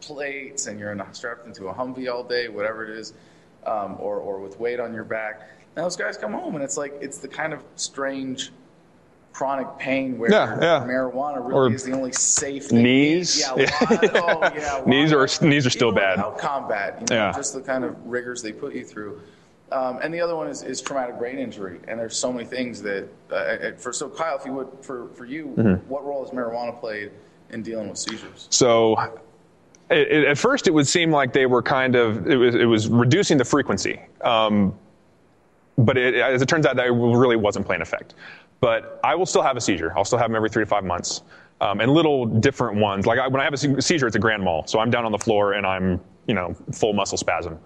plates, and you're strapped into a Humvee all day, whatever it is, or with weight on your back. Now those guys come home, and it's the kind of strange chronic pain where marijuana really is the only safe thing. Knees. Knees are still bad. Without combat, just the kind of rigors they put you through. And the other one is traumatic brain injury. And there's so many things that, so Kyle, if you would, for you, what role has marijuana played in dealing with seizures? So at first it would seem like they were it was reducing the frequency. But as it turns out, that really wasn't playing effect. But I will still have a seizure. I'll still have them every 3 to 5 months. And little different ones. Like when I have a seizure, it's a grand mal. So I'm down on the floor and I'm, full muscle spasm.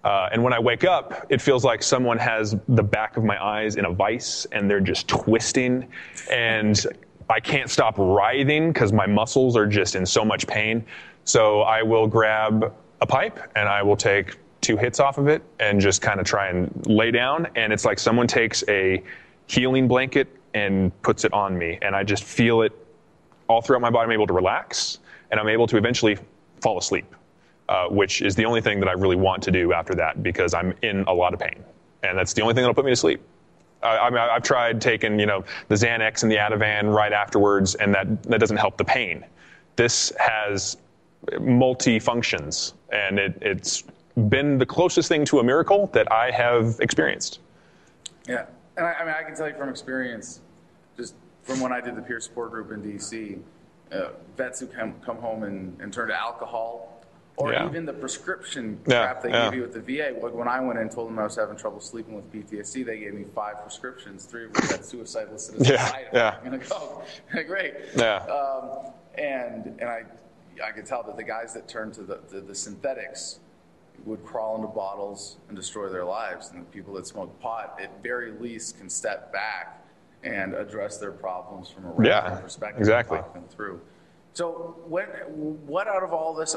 And when I wake up, it feels like someone has the back of my eyes in a vice and they're just twisting. And I can't stop writhing because my muscles are just in so much pain. So I will grab a pipe and I will take 2 hits off of it and just kind of try and lay down. And it's like someone takes a healing blanket and puts it on me, and I just feel it all throughout my body. I'm able to relax, and I'm able to eventually fall asleep, which is the only thing that I really want to do after that because I'm in a lot of pain, and that's the only thing that'll put me to sleep. I've tried taking, the Xanax and the Ativan right afterwards, and that doesn't help the pain. This has multi-functions, and it's been the closest thing to a miracle that I have experienced. Yeah. And I can tell you from experience, just from when I did the peer support group in D.C., vets who come home and turn to alcohol, or even the prescription crap they give you at the VA. Like when I went in and told them I was having trouble sleeping with PTSD, they gave me 5 prescriptions, 3 of which had suicide listed as a side effect. And I go, great. And I could tell that the guys that turned to the synthetics would crawl into bottles and destroy their lives. And the people that smoke pot, at very least, can step back and address their problems from a rational perspective. Exactly. And talk them through. So what out of all this,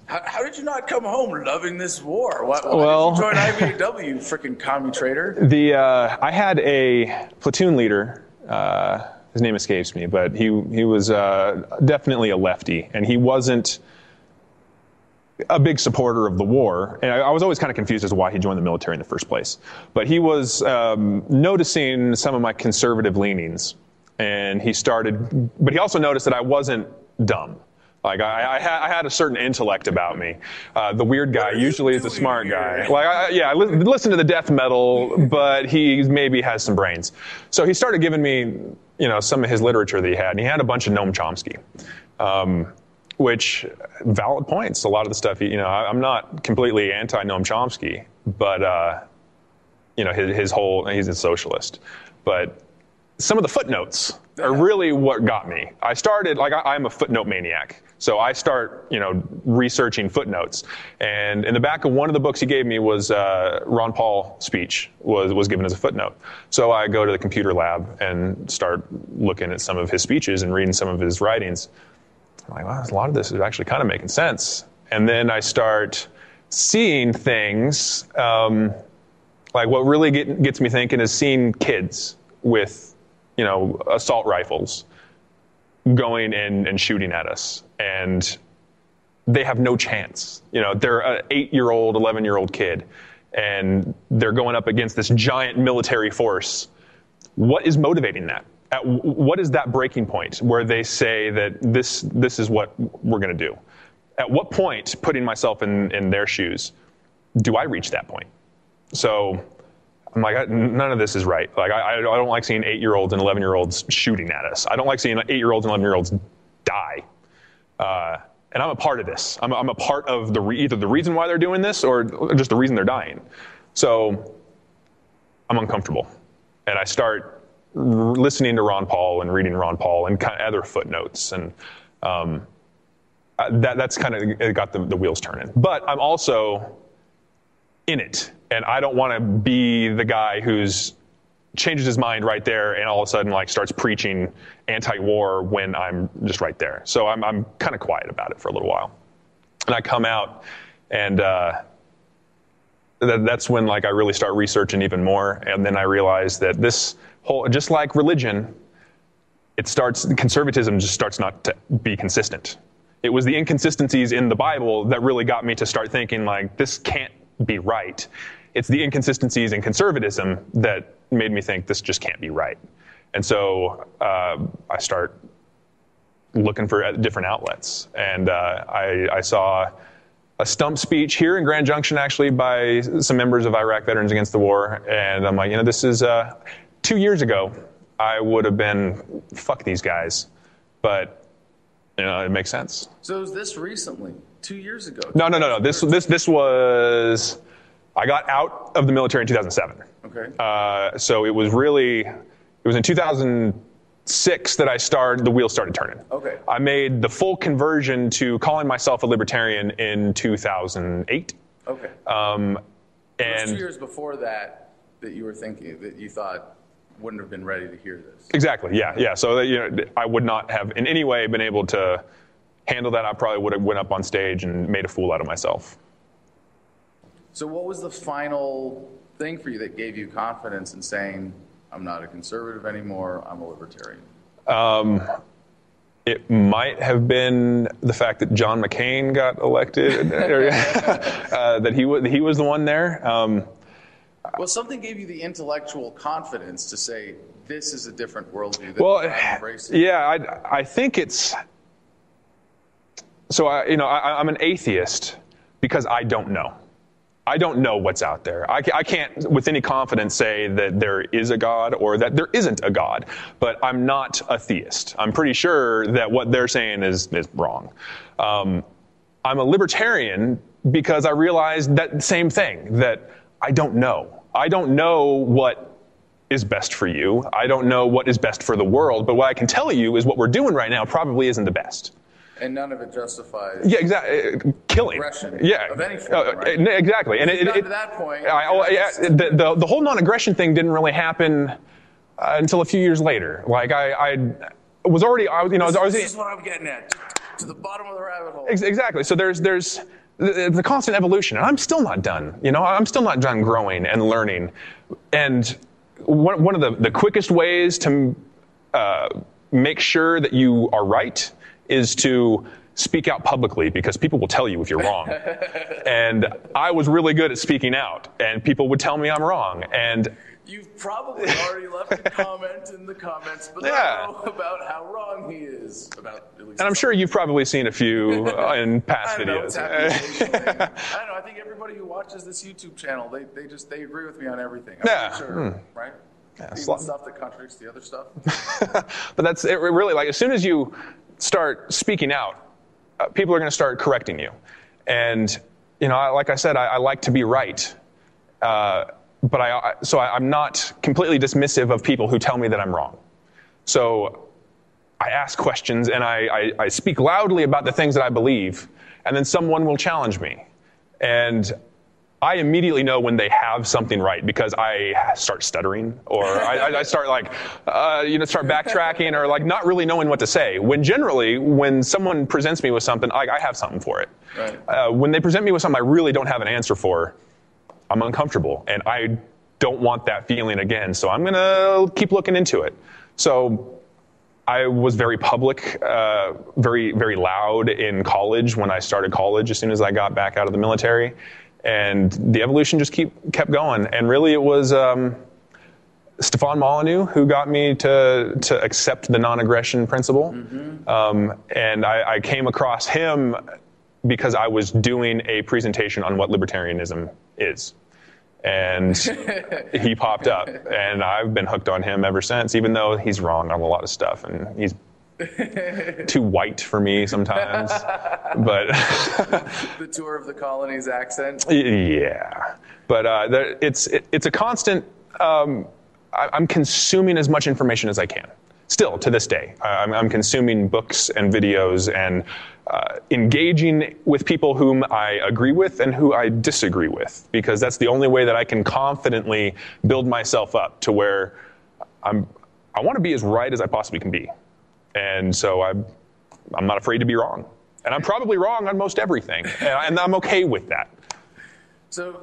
how did you not come home loving this war? Why did you join IVAW, you freaking commie traitor? I had a platoon leader, his name escapes me, but he was definitely a lefty, and he wasn't a big supporter of the war, and I was always kind of confused as to why he joined the military in the first place. But he was noticing some of my conservative leanings, and but he also noticed that I wasn't dumb. Like I had a certain intellect about me. The weird guy usually is the smart guy. Like I listen to the death metal, but he maybe has some brains. So he started giving me, some of his literature that he had, and he had a bunch of Noam Chomsky, which valid points. A lot of the stuff, I'm not completely anti Noam Chomsky, but he's a socialist, but some of the footnotes are really what got me. I started, I'm a footnote maniac. So I start, researching footnotes. And in the back of one of the books he gave me was Ron Paul speech was given as a footnote. So I go to the computer lab and start looking at some of his speeches and reading some of his writings. I'm like, wow, a lot of this is actually kind of making sense. And then I start seeing things, like what really gets me thinking is seeing kids with, assault rifles going in and shooting at us. And they have no chance. They're an 8-year-old, 11-year-old kid, and they're going up against this giant military force. What is motivating that? What is that breaking point where they say that this is what we're going to do? At what point, putting myself in their shoes, do I reach that point? So I'm like, none of this is right. Like, I don't like seeing 8-year-olds and 11-year-olds shooting at us. I don't like seeing 8-year-olds and 11-year-olds die. And I'm a part of this. I'm a part of either the reason why they're doing this or just the reason they're dying. So I'm uncomfortable. And I start listening to Ron Paul and reading Ron Paul and kind of other footnotes. And that's kind of got the wheels turning. But I'm also in it. And I don't want to be the guy who's changes his mind right there and all of a sudden starts preaching anti-war when I'm just right there. So I'm kind of quiet about it for a little while. And I come out and that's when I really start researching even more. And then I realize that this whole, just like religion, conservatism just starts not to be consistent. It was the inconsistencies in the Bible that really got me to start thinking this can't be right. It's the inconsistencies in conservatism that made me think this just can't be right. And so I start looking for different outlets. And I saw a stump speech here in Grand Junction, actually, by some members of Iraq Veterans Against the War. And I'm like, this is 2 years ago, I would have been, fuck these guys. But, it makes sense. So was this recently? 2 years ago? No. This was, I got out of the military in 2007. Okay. So it was in 2006 that the wheels started turning. Okay. I made the full conversion to calling myself a libertarian in 2008. Okay. And 2 years before that you were thinking, that you thought wouldn't have been ready to hear this. Exactly. Yeah. So I would not have in any way been able to handle that. I probably would have went up on stage and made a fool out of myself. So what was the final thing for you that gave you confidence in saying, I'm not a conservative anymore, I'm a libertarian? It might have been the fact that John McCain got elected, that he was the one there. Well, something gave you the intellectual confidence to say, this is a different worldview that I'm embracing. Yeah, I think it's... So, I'm an atheist because I don't know. I don't know what's out there. I can't, with any confidence, say that there is a God or that there isn't a God. But I'm not a theist. I'm pretty sure that what they're saying is wrong. I'm a libertarian because I realized that same thing, that I don't know. I don't know what is best for you. I don't know what is best for the world. But what I can tell you is what we're doing right now probably isn't the best. And none of it justifies killing. Aggression of any form, right? Exactly. And to that point, the whole non-aggression thing didn't really happen until a few years later. This is what I'm getting at. To the bottom of the rabbit hole. Exactly. So there's the constant evolution, and I'm still not done. I'm still not done growing and learning. And one of the quickest ways to make sure that you are right is to speak out publicly, because people will tell you if you're wrong. And I was really good at speaking out, and people would tell me I'm wrong. And You've probably already left a comment in the comments below about how wrong he is. And I'm sure you've probably seen a few in past videos. I don't know. I think everybody who watches this YouTube channel, they agree with me on everything. I'm sure, right? Yeah, even stuff that contradicts the other stuff. But that's it. Really, like, as soon as you start speaking out, people are going to start correcting you. And like I said, I like to be right. But I'm not completely dismissive of people who tell me that I'm wrong. So I ask questions and I speak loudly about the things that I believe, and then someone will challenge me. And I immediately know when they have something right because I start stuttering or I start start backtracking or like not really knowing what to say. When someone presents me with something, I have something for it. Right. When they present me with something I really don't have an answer for, I'm uncomfortable and I don't want that feeling again. So I'm going to keep looking into it. So I was very public, very, very loud in college when I started college as soon as I got back out of the military. And the evolution just kept going. And really it was Stefan Molyneux who got me to accept the non-aggression principle. Mm-hmm. And I came across him because I was doing a presentation on what libertarianism is. And he popped up, and I've been hooked on him ever since, even though he's wrong on a lot of stuff, and he's too white for me sometimes. But the tour of the colonies accent. Yeah, but it's a constant. I'm consuming as much information as I can. Still, to this day, I'm consuming books and videos and engaging with people whom I agree with and who I disagree with, because that's the only way that I can confidently build myself up to where I want to be as right as I possibly can be. And so I'm not afraid to be wrong. And I'm probably wrong on most everything, and I'm okay with that. So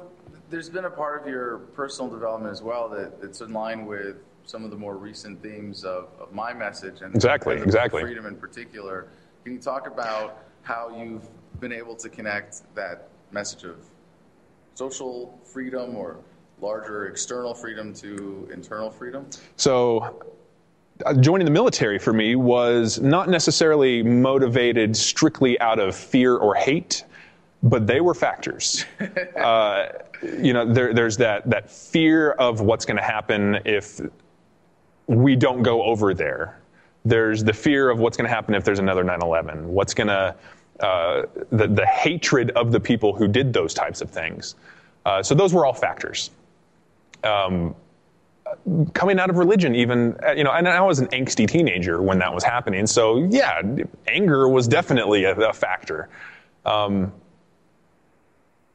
there's been a part of your personal development as well that's in line with some of the more recent themes of my message and exactly freedom in particular. Can you talk about how you've been able to connect that message of social freedom or larger external freedom to internal freedom? So joining the military for me was not necessarily motivated strictly out of fear or hate, but they were factors. There's that fear of what's going to happen if we don't go over there. There's the fear of what's going to happen if there's another 9/11. What's going to the hatred of the people who did those types of things. So those were all factors. Coming out of religion, even and I was an angsty teenager when that was happening. So yeah, anger was definitely a factor.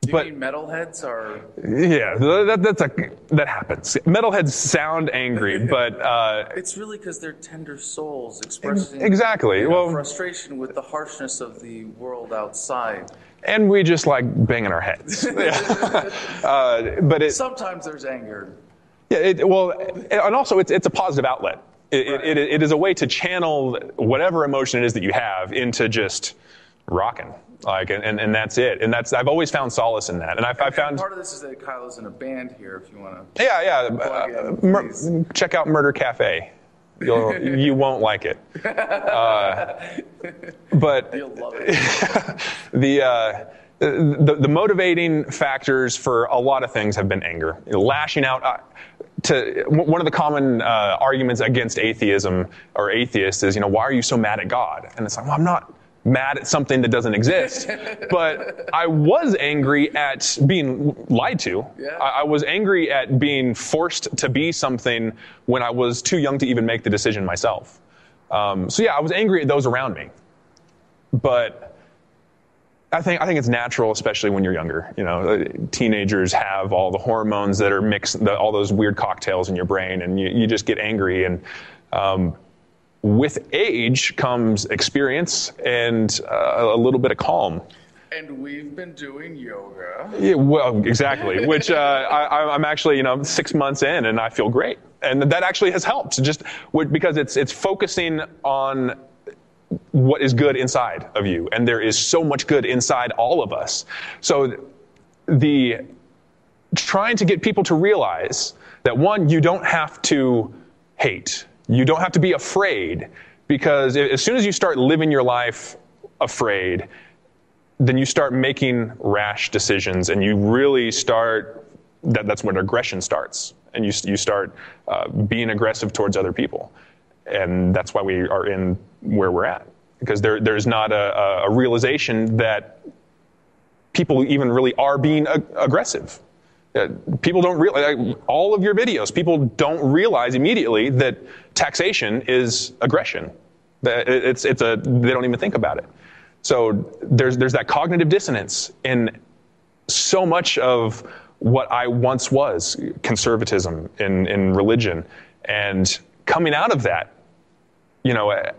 Do you mean metalheads are? Yeah, that happens. Metalheads sound angry, but it's really because they're tender souls expressing exactly frustration with the harshness of the world outside. And we just like banging our heads. But sometimes there's anger. Yeah, and also it's a positive outlet. It is a way to channel whatever emotion it is that you have into just rocking. And that's it. And I've always found solace in that. And I found part of this is that Kyle is in a band here. If you want to, check out Murder Cafe. You won't like it. But you'll love it. The motivating factors for a lot of things have been anger, lashing out. One of the common arguments against atheism or atheists is, why are you so mad at God? And it's like, well, I'm not mad at something that doesn't exist, but I was angry at being lied to. Yeah. I was angry at being forced to be something when I was too young to even make the decision myself. So yeah, I was angry at those around me, but I think it's natural, especially when you're younger. Teenagers have all the hormones that are mixed, all those weird cocktails in your brain, and you just get angry. And with age comes experience and a little bit of calm. And we've been doing yoga. Yeah, well, exactly. Which I'm actually 6 months in, and I feel great. And that actually has helped, just because it's focusing on what is good inside of you, and there is so much good inside all of us. So the trying to get people to realize That one, you don't have to hate. You don't have to be afraid, because as soon as you start living your life afraid, then you start making rash decisions, and you really start, that's when aggression starts. And you start being aggressive towards other people. And that's why we are in where we're at. Because there's not a realization that people even really are being aggressive. People don't realize, all of your videos, people don't realize immediately that taxation is aggression. That they don't even think about it. So there's that cognitive dissonance in so much of what I once was, conservatism in religion. And coming out of that,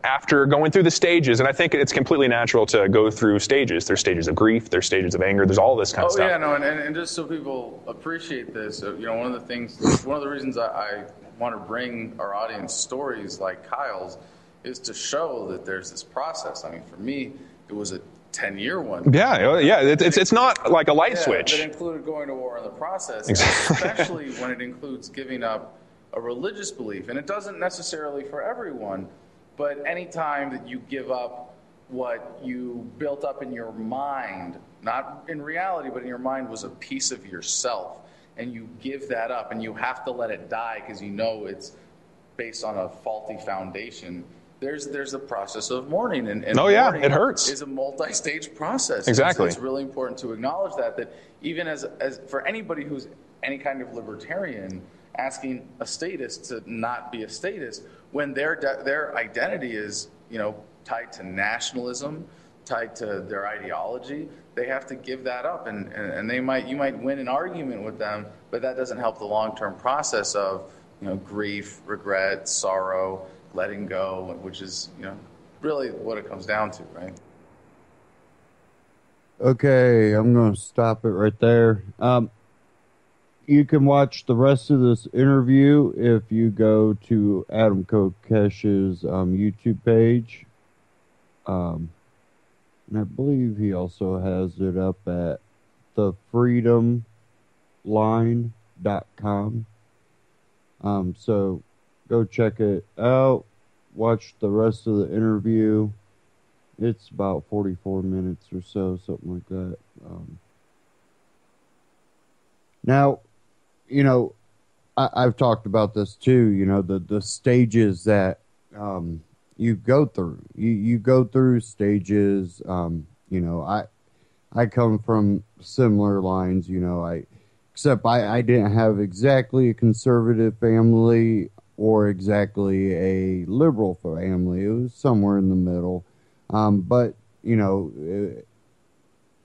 after going through the stages, and I think it's completely natural to go through stages. There's stages of grief, there's stages of anger, there's all this kind of stuff. Oh, yeah, no, and just so people appreciate this, one of the reasons I want to bring our audience stories like Kyle's is to show that there's this process. I mean, for me, it was a 10-year one. Yeah, it's not like a light switch. It included going to war in the process, exactly. Especially when it includes giving up a religious belief. And it doesn't necessarily for everyone, but anytime that you give up what you built up in your mind, not in reality, but in your mind, was a piece of yourself, and you give that up, and you have to let it die because it's based on a faulty foundation. There's a process of mourning, and mourning it hurts. Is a multi-stage process. Exactly. It's really important to acknowledge that even as for anybody who's any kind of libertarian, asking a statist to not be a statist when their identity is tied to nationalism, tied to their ideology, they have to give that up, and you might win an argument with them, but that doesn't help the long-term process of grief, regret, sorrow, letting go, which is really what it comes down to, right? Okay, I'm going to stop it right there. You can watch the rest of this interview if you go to Adam Kokesh's YouTube page. And I believe he also has it up at thefreedomline.com. So go check it out. Watch the rest of the interview. It's about 44 minutes or so, something like that. Now, I've talked about this too, the stages that you go through. You go through stages. I come from similar lines, except I didn't have exactly a conservative family or exactly a liberal family. It was somewhere in the middle. But,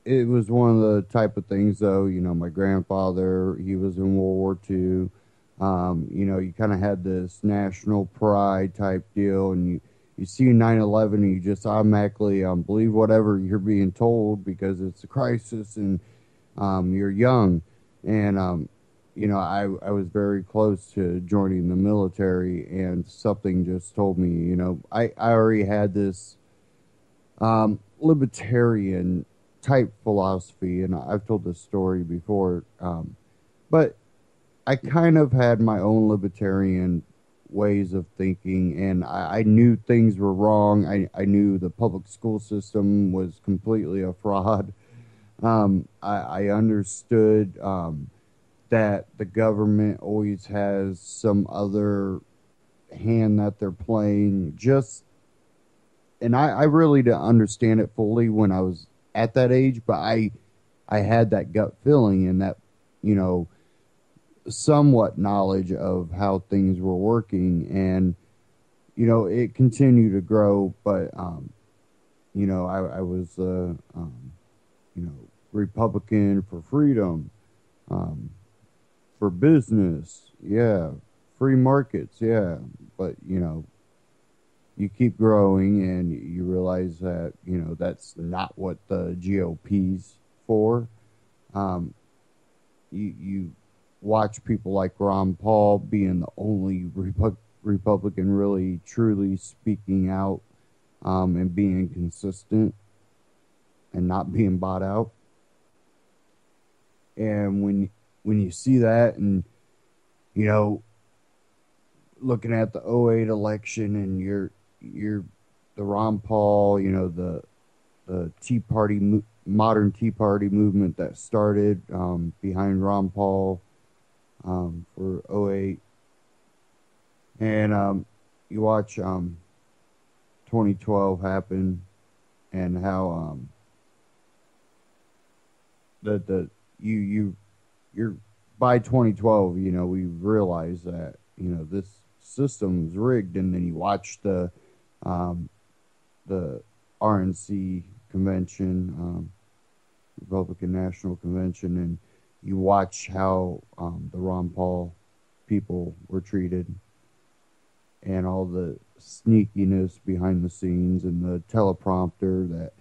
it was one of the type of things, though, my grandfather, he was in World War II. You kind of had this national pride type deal, and you see 9/11 and you just automatically believe whatever you're being told because it's a crisis and you're young. And, I was very close to joining the military, and something just told me, I already had this libertarian type philosophy, and I've told this story before, but I kind of had my own libertarian ways of thinking, and I knew things were wrong. I knew the public school system was completely a fraud. I understood that the government always has some other hand that they're playing, and I really didn't understand it fully when I was at that age, but I had that gut feeling and that, somewhat knowledge of how things were working, and, it continued to grow, but, I was, Republican for freedom, for business, free markets, but, you keep growing and you realize that, that's not what the GOP's for. You watch people like Ron Paul being the only Republican really truly speaking out and being consistent and not being bought out. And when you see that, and you know, looking at the '08 election and you're the Ron Paul, you know, the Tea Party, modern Tea Party movement that started behind Ron Paul for '08. And you watch 2012 happen and how you're by 2012, you know, we realize that, you know, this system is rigged. And then you watch the RNC convention, Republican National Convention, and you watch how the Ron Paul people were treated and all the sneakiness behind the scenes and the teleprompter that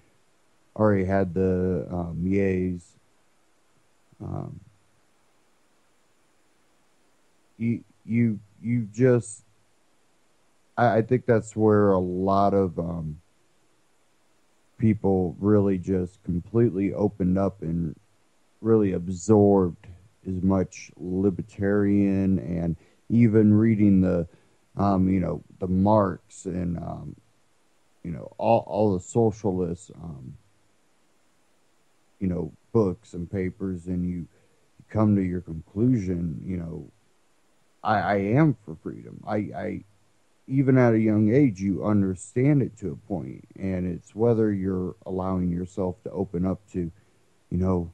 already had the yays. You just, I think that's where a lot of people really just completely opened up and really absorbed as much libertarian and even reading the you know, the Marx and you know, all the socialist you know, books and papers, and you come to your conclusion, you know, I am for freedom. I even at a young age, you understand it to a point, and it's whether you're allowing yourself to open up to, you know,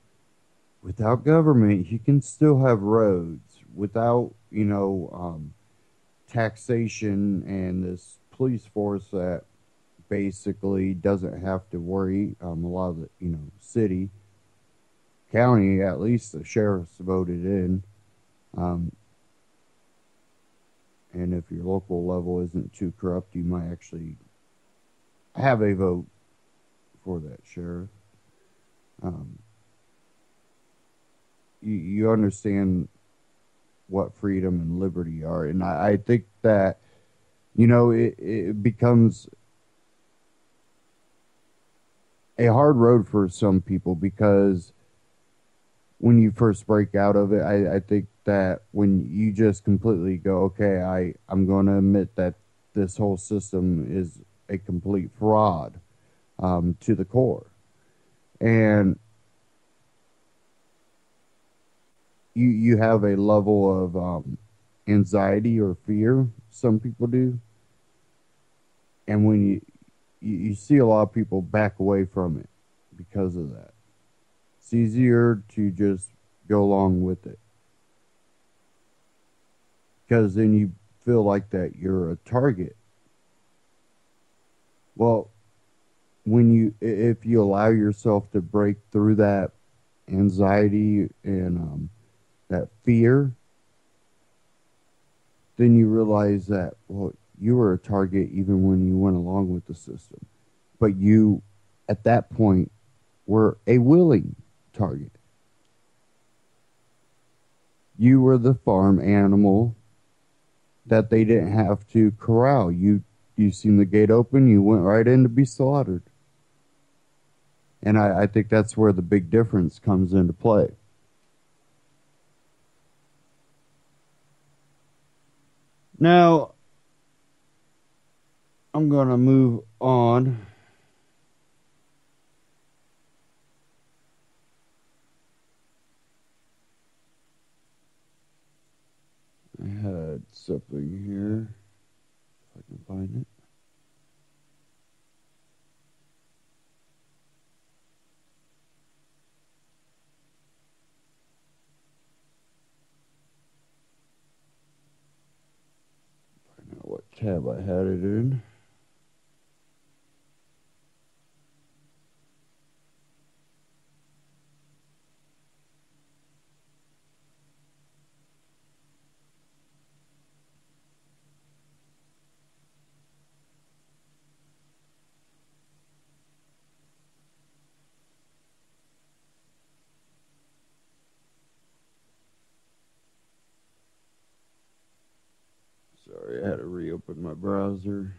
without government, you can still have roads. Without, you know, taxation and this police force that basically doesn't have to worry, a lot of the, you know, city, county, at least the sheriff's voted in. And if your local level isn't too corrupt, you might actually have a vote for that sheriff. You understand what freedom and liberty are. And I think that, you know, it becomes a hard road for some people because when you first break out of it, I think that when you just completely go, okay, I'm going to admit that this whole system is a complete fraud to the core. And you have a level of anxiety or fear, some people do. And when you see a lot of people back away from it because of that. It's easier to just go along with it. Because then you feel like that you're a target. Well, if you allow yourself to break through that anxiety and that fear, then you realize that, well, you were a target even when you went along with the system. But you, at that point, were a willing target. You were the farm animal that they didn't have to corral. You seen the gate open, you went right in to be slaughtered. And I think that's where the big difference comes into play. Now, I'm going to move on. I had something here, if I can find it. Find out what tab I had it in. Sorry, I had to reopen my browser.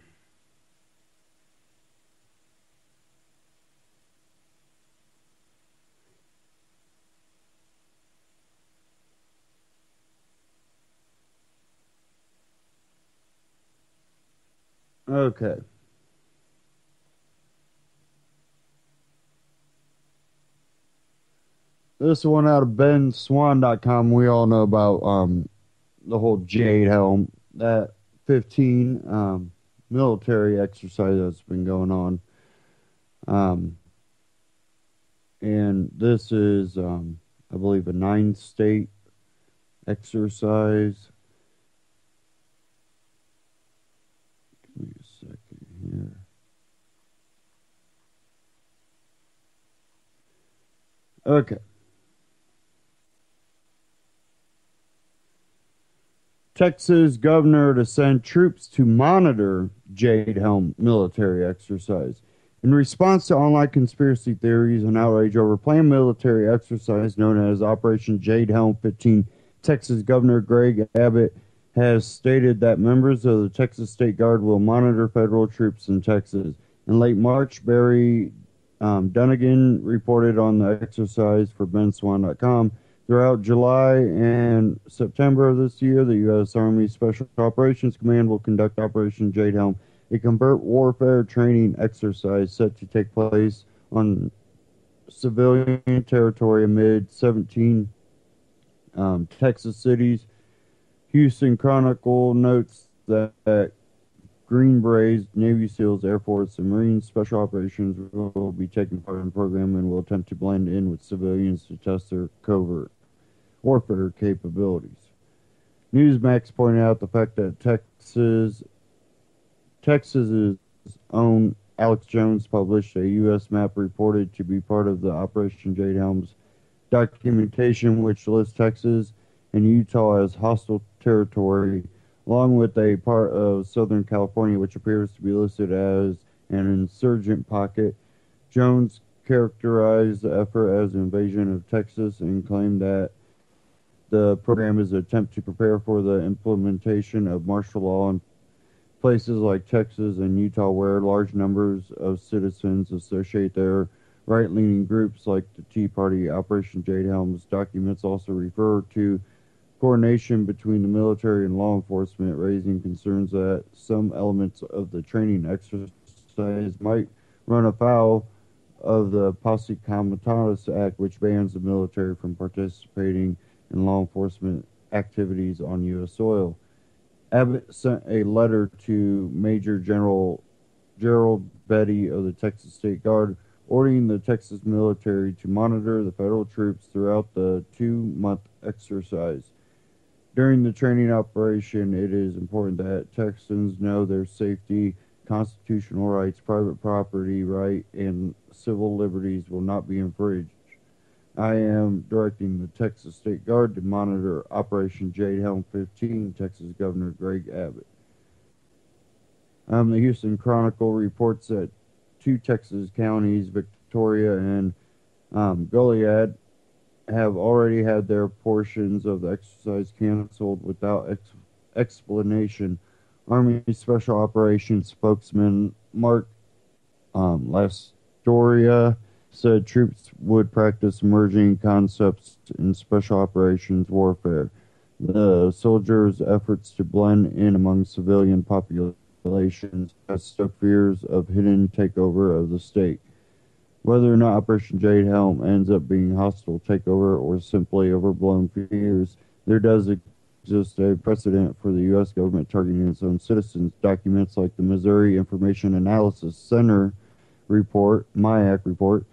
Okay. This one out of benswan.com. We all know about the whole Jade Helm, that 15 military exercise that's been going on. And this is, I believe, a 9-state exercise. Give me a second here. Okay. Texas governor to send troops to monitor Jade Helm military exercise. In response to online conspiracy theories and outrage over planned military exercise known as Operation Jade Helm 15, Texas Governor Greg Abbott has stated that members of the Texas State Guard will monitor federal troops in Texas. In late March, Barry Dunnigan reported on the exercise for benswan.com. Throughout July and September of this year, the U.S. Army Special Operations Command will conduct Operation Jade Helm, a covert warfare training exercise set to take place on civilian territory amid 17 Texas cities. Houston Chronicle notes that Green Berets, Navy SEALs, Air Force, and Marine Special Operations will be taking part in the program and will attempt to blend in with civilians to test their covert warfare capabilities. Newsmax pointed out the fact that Texas's own Alex Jones published a U.S. map reported to be part of the Operation Jade Helm's documentation, which lists Texas and Utah as hostile territory, along with a part of Southern California, which appears to be listed as an insurgent pocket. Jones characterized the effort as an invasion of Texas and claimed that the program is an attempt to prepare for the implementation of martial law in places like Texas and Utah, where large numbers of citizens associate their right-leaning groups like the Tea Party. Operation Jade Helm's documents also refer to coordination between the military and law enforcement, raising concerns that some elements of the training exercise might run afoul of the Posse Comitatus Act, which bans the military from participating in law enforcement activities on U.S. soil. Abbott sent a letter to Major General Gerald Betty of the Texas State Guard, ordering the Texas military to monitor the federal troops throughout the 2-month exercise. During the training operation, it is important that Texans know their safety, constitutional rights, private property right, and civil liberties will not be infringed. I am directing the Texas State Guard to monitor Operation Jade Helm 15, Texas Governor Greg Abbott. The Houston Chronicle reports that 2 Texas counties, Victoria and Goliad, have already had their portions of the exercise canceled without explanation. Army Special Operations spokesman Mark Lastoria said troops would practice emerging concepts in special operations warfare. The soldiers' efforts to blend in among civilian populations has stoked fears of hidden takeover of the state. Whether or not Operation Jade Helm ends up being hostile takeover or simply overblown fears, there does exist a precedent for the U.S. government targeting its own citizens. Documents like the Missouri Information Analysis Center report, MIAC report,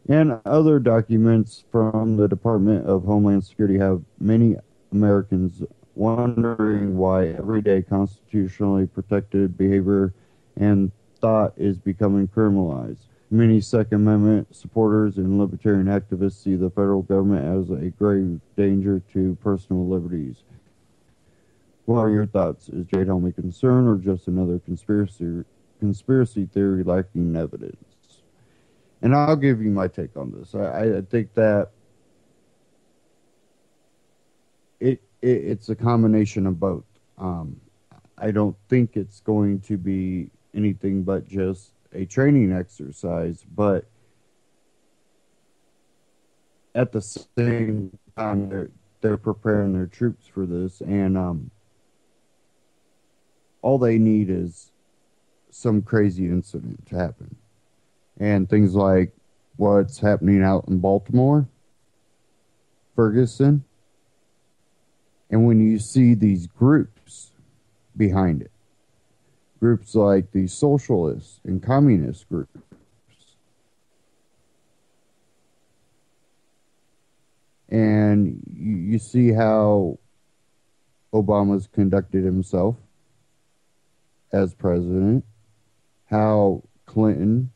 and other documents from the Department of Homeland Security have many Americans wondering why everyday constitutionally protected behavior and thought is becoming criminalized. Many Second Amendment supporters and libertarian activists see the federal government as a grave danger to personal liberties. What are your thoughts? Is Jade Helm a concern or just another conspiracy theory lacking evidence? And I'll give you my take on this. I think that it's a combination of both. I don't think it's going to be anything but just a training exercise, but at the same time, they're preparing their troops for this, and all they need is some crazy incident to happen. And things like what's happening out in Baltimore, Ferguson, and when you see these groups behind it, groups like the socialist and communist groups, and you see how Obama's conducted himself as president, how Clinton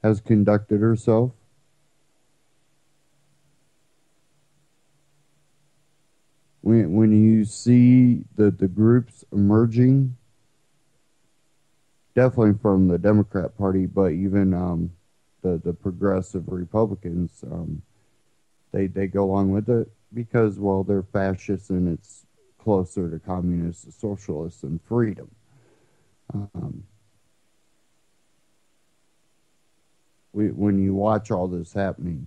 has conducted herself. When you see the groups emerging, definitely from the Democrat Party, but even the progressive Republicans, they go along with it because, well, they're fascists and it's closer to communists and socialists and freedom. When you watch all this happening,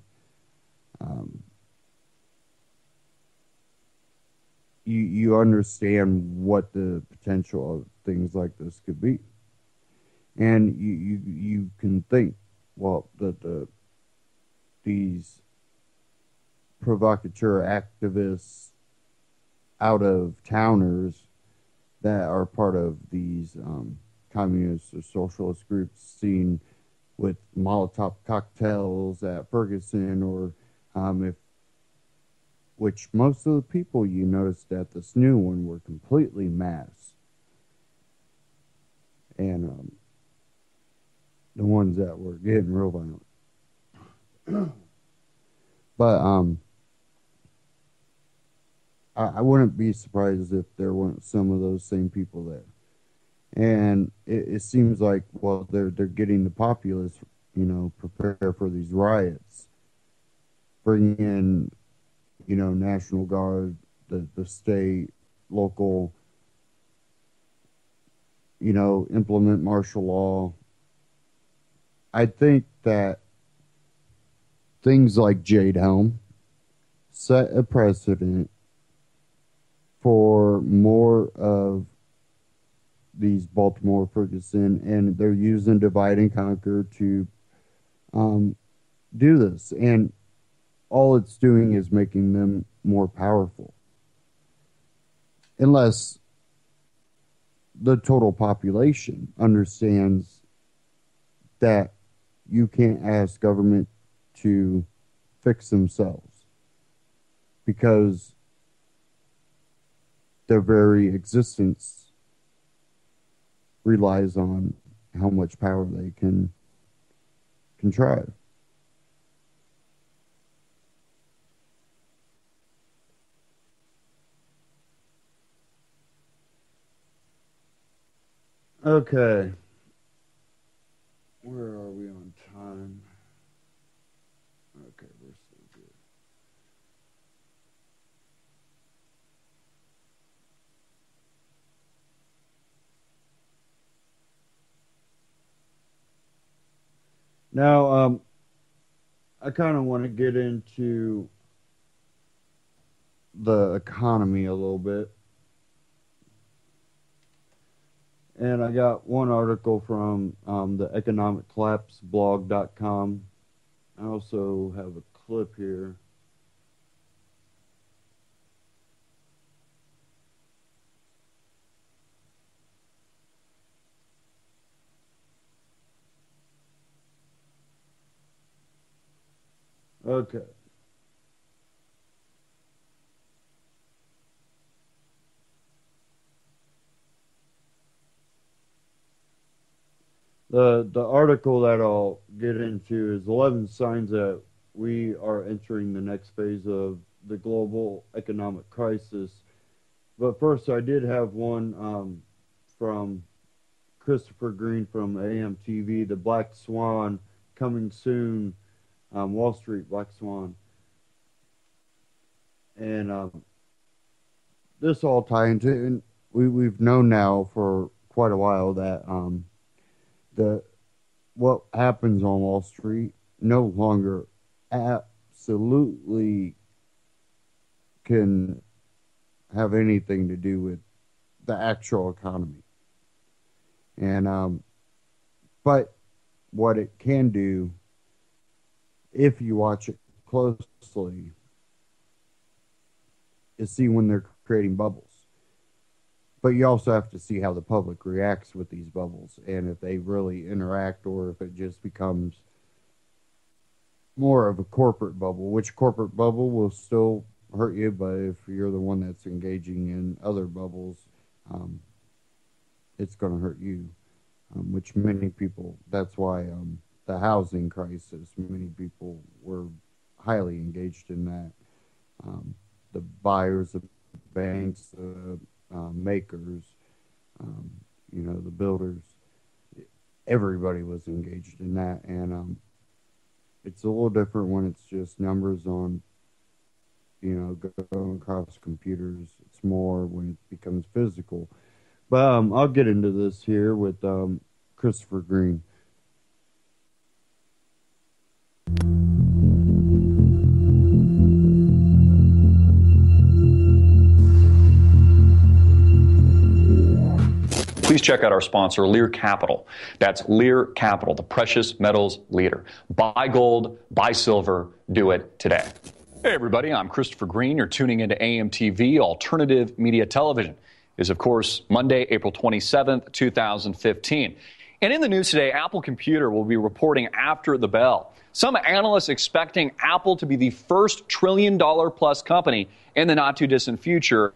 you understand what the potential of things like this could be, and you can think, well, these provocateur activists, out of towners that are part of these communist or socialist groups seen with Molotov cocktails at Ferguson, or which most of the people you noticed at this new one were completely masked. And the ones that were getting real violent. But I wouldn't be surprised if there weren't some of those same people there. And it seems like, well, they're getting the populace, prepare for these riots, bring in, National Guard, the state, local, implement martial law. I think that things like Jade Helm set a precedent for more of these Baltimore Ferguson, and they're using divide and conquer to do this. And all it's doing is making them more powerful. Unless the total population understands that you can't ask government to fix themselves, because their very existence relies on how much power they can contrive. Okay. Where are we on time? Okay, we're still good. Now, I kind of want to get into the economy a little bit. And I got one article from the economiccollapseblog.com. I also have a clip here. Okay. The article that I'll get into is 11 signs that we are entering the next phase of the global economic crisis. But first, I did have one from Christopher Green from AMTV, the Black Swan coming soon, Wall Street Black Swan. And this all ties into, and we've known now for quite a while that what happens on Wall Street no longer absolutely can have anything to do with the actual economy. And but what it can do, if you watch it closely, is see when they're creating bubbles. But you also have to see how the public reacts with these bubbles, and if they really interact, or if it just becomes more of a corporate bubble, which corporate bubble will still hurt you, but if you're the one that's engaging in other bubbles, it's going to hurt you, which many people, that's why the housing crisis, many people were highly engaged in that. The buyers, the banks, the makers, the builders, everybody was engaged in that. And it's a little different when it's just numbers on, going across computers. It's more when it becomes physical. But I'll get into this here with Christopher Green. Please check out our sponsor, Lear Capital. That's Lear Capital, the precious metals leader. Buy gold, buy silver, do it today. Hey everybody, I'm Christopher Green. You're tuning into AMTV, Alternative Media Television. It is, of course, Monday, April 27th, 2015. And in the news today, Apple Computer will be reporting after the bell. Some analysts expecting Apple to be the first $1 trillion-plus company in the not-too-distant future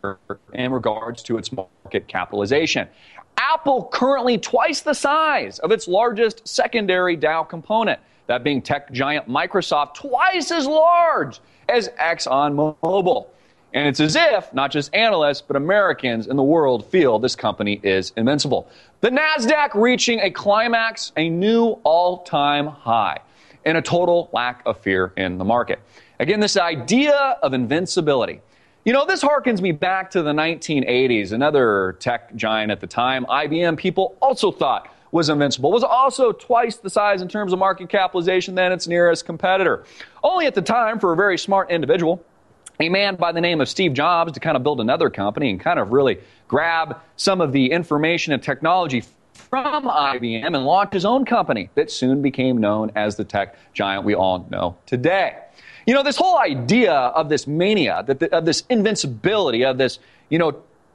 in regards to its market capitalization. Apple currently twice the size of its largest secondary Dow component, that being tech giant Microsoft, twice as large as ExxonMobil. And it's as if not just analysts, but Americans in the world feel this company is invincible. The NASDAQ reaching a climax, a new all-time high, and a total lack of fear in the market. Again, this idea of invincibility. This harkens me back to the 1980s. Another tech giant at the time, IBM, people also thought was invincible, was also twice the size in terms of market capitalization than its nearest competitor. Only at the time, for a very smart individual, a man by the name of Steve Jobs, to kind of build another company and kind of really grab some of the information and technology from IBM and launch his own company that soon became known as the tech giant we all know today. This whole idea of this mania, of this invincibility, of this,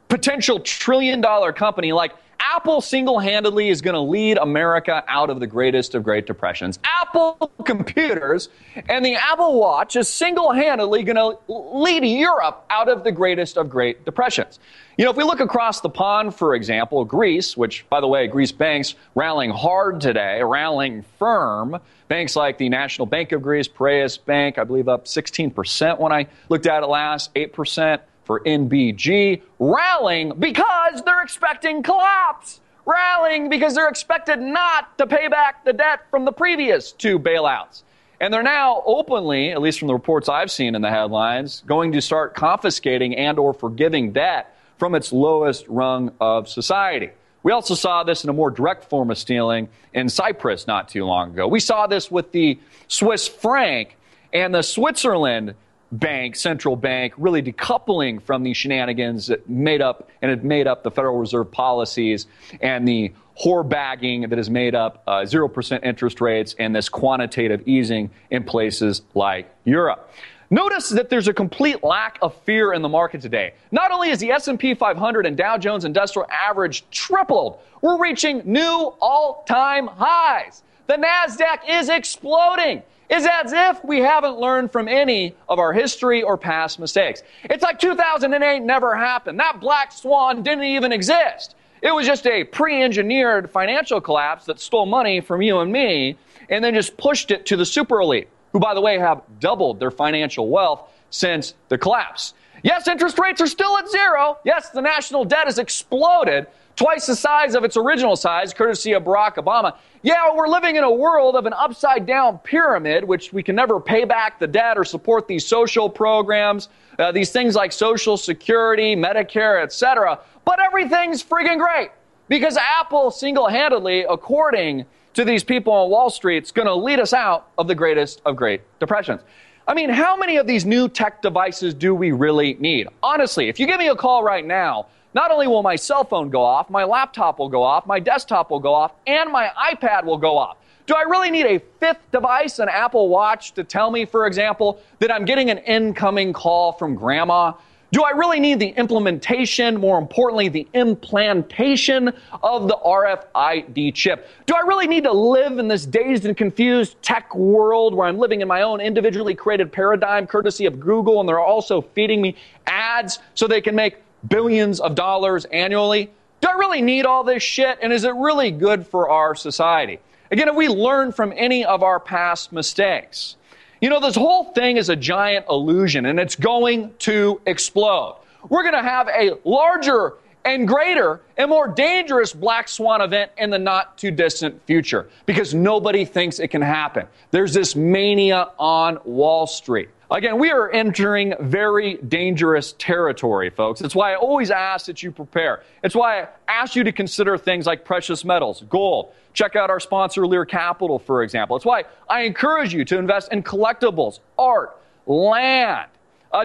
potential $1 trillion company like Apple single-handedly is going to lead America out of the greatest of great depressions. Apple computers and the Apple Watch is single-handedly going to lead Europe out of the greatest of great depressions. If we look across the pond, for example, Greece, which, by the way, Greece banks rallying hard today, rallying firm. Banks like the National Bank of Greece, Piraeus Bank, I believe up 16% when I looked at it last, 8% for NBG, rallying because they're expecting collapse, rallying because they're expected not to pay back the debt from the previous two bailouts. And they're now openly, at least from the reports I've seen in the headlines, going to start confiscating and or forgiving debt from its lowest rung of society. We also saw this in a more direct form of stealing in Cyprus not too long ago. We saw this with the Swiss franc and the Switzerland bank, central bank, really decoupling from the shenanigans that had made up the Federal Reserve policies and the whore bagging that has made up 0% interest rates and this quantitative easing in places like Europe. Notice that there's a complete lack of fear in the market today. Not only is the S&P 500 and Dow Jones Industrial Average tripled, we're reaching new all-time highs. The NASDAQ is exploding. It's as if we haven't learned from any of our history or past mistakes. It's like 2008 never happened. That black swan didn't even exist. It was just a pre-engineered financial collapse that stole money from you and me and then just pushed it to the super elite, who, by the way, have doubled their financial wealth since the collapse. Yes, interest rates are still at zero. Yes, the national debt has exploded, twice the size of its original size, courtesy of Barack Obama. Yeah, we're living in a world of an upside-down pyramid, which we can never pay back the debt or support these social programs, these things like Social Security, Medicare, etc. But everything's friggin' great because Apple single-handedly, according to these people on Wall Street, is going to lead us out of the greatest of great depressions. I mean, how many of these new tech devices do we really need? Honestly, if you give me a call right now, not only will my cell phone go off, my laptop will go off, my desktop will go off, and my iPad will go off. Do I really need a fifth device, an Apple Watch, to tell me, for example, that I'm getting an incoming call from grandma? Do I really need the implementation, more importantly, the implantation of the RFID chip? Do I really need to live in this dazed and confused tech world where I'm living in my own individually created paradigm courtesy of Google, and they're also feeding me ads so they can make billions of dollars annually? Do I really need all this shit? And is it really good for our society? Again, if we learn from any of our past mistakes, you know, this whole thing is a giant illusion, and it's going to explode. We're going to have a larger and greater and more dangerous black swan event in the not too distant future because nobody thinks it can happen. There's this mania on Wall Street. Again, we are entering very dangerous territory, folks. It's why I always ask that you prepare. It's why I ask you to consider things like precious metals, gold. Check out our sponsor, Lear Capital, for example. It's why I encourage you to invest in collectibles, art, land.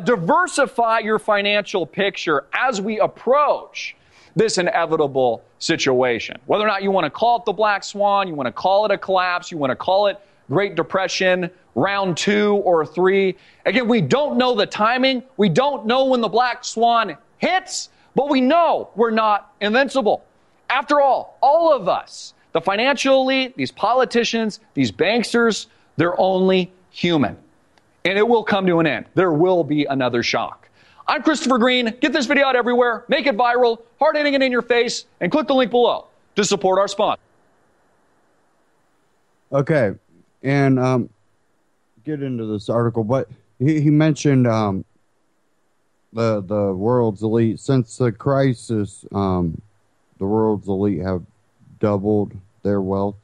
Diversify your financial picture as we approach this inevitable situation. Whether or not you want to call it the black swan, you want to call it a collapse, you want to call it Great Depression, round 2 or 3. Again, we don't know the timing. We don't know when the black swan hits, but we know we're not invincible. After all of us, the financial elite, these politicians, these banksters, they're only human. And it will come to an end. There will be another shock. I'm Christopher Green. Get this video out everywhere. Make it viral. Hard-hitting it in your face. And click the link below to support our sponsor. Okay. And get into this article, but he mentioned the world's elite. Since the crisis, the world's elite have doubled their wealth.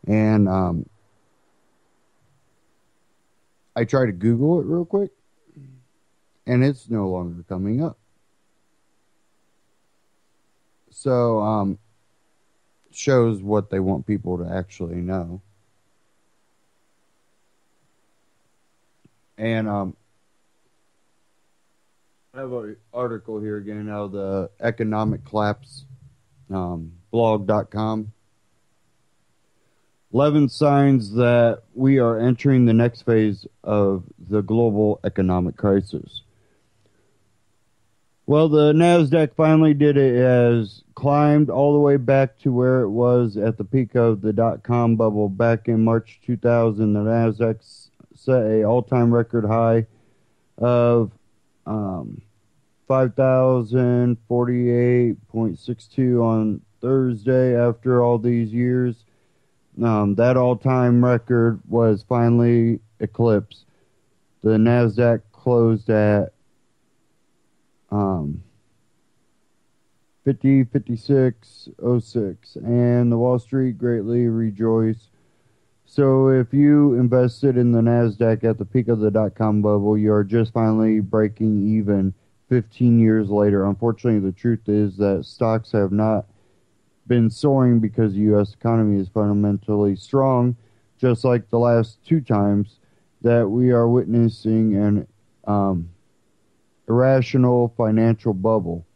And I tried to Google it real quick, and it's no longer coming up. So shows what they want people to actually know. And I have an article here again out of the Economic Collapse blog.com. 11 signs that we are entering the next phase of the global economic crisis. Well, the NASDAQ finally did it. It has climbed all the way back to where it was at the peak of the dot-com bubble back in March 2000. The NASDAQ set a all-time record high of 5,048.62 on Thursday after all these years. That all-time record was finally eclipsed. The NASDAQ closed at 56.06, and the Wall Street greatly rejoiced. So if you invested in the NASDAQ at the peak of the dot-com bubble, you are just finally breaking even 15 years later. Unfortunately, the truth is that stocks have not been soaring because the U.S. economy is fundamentally strong, just like the last two times that we are witnessing an irrational financial bubble.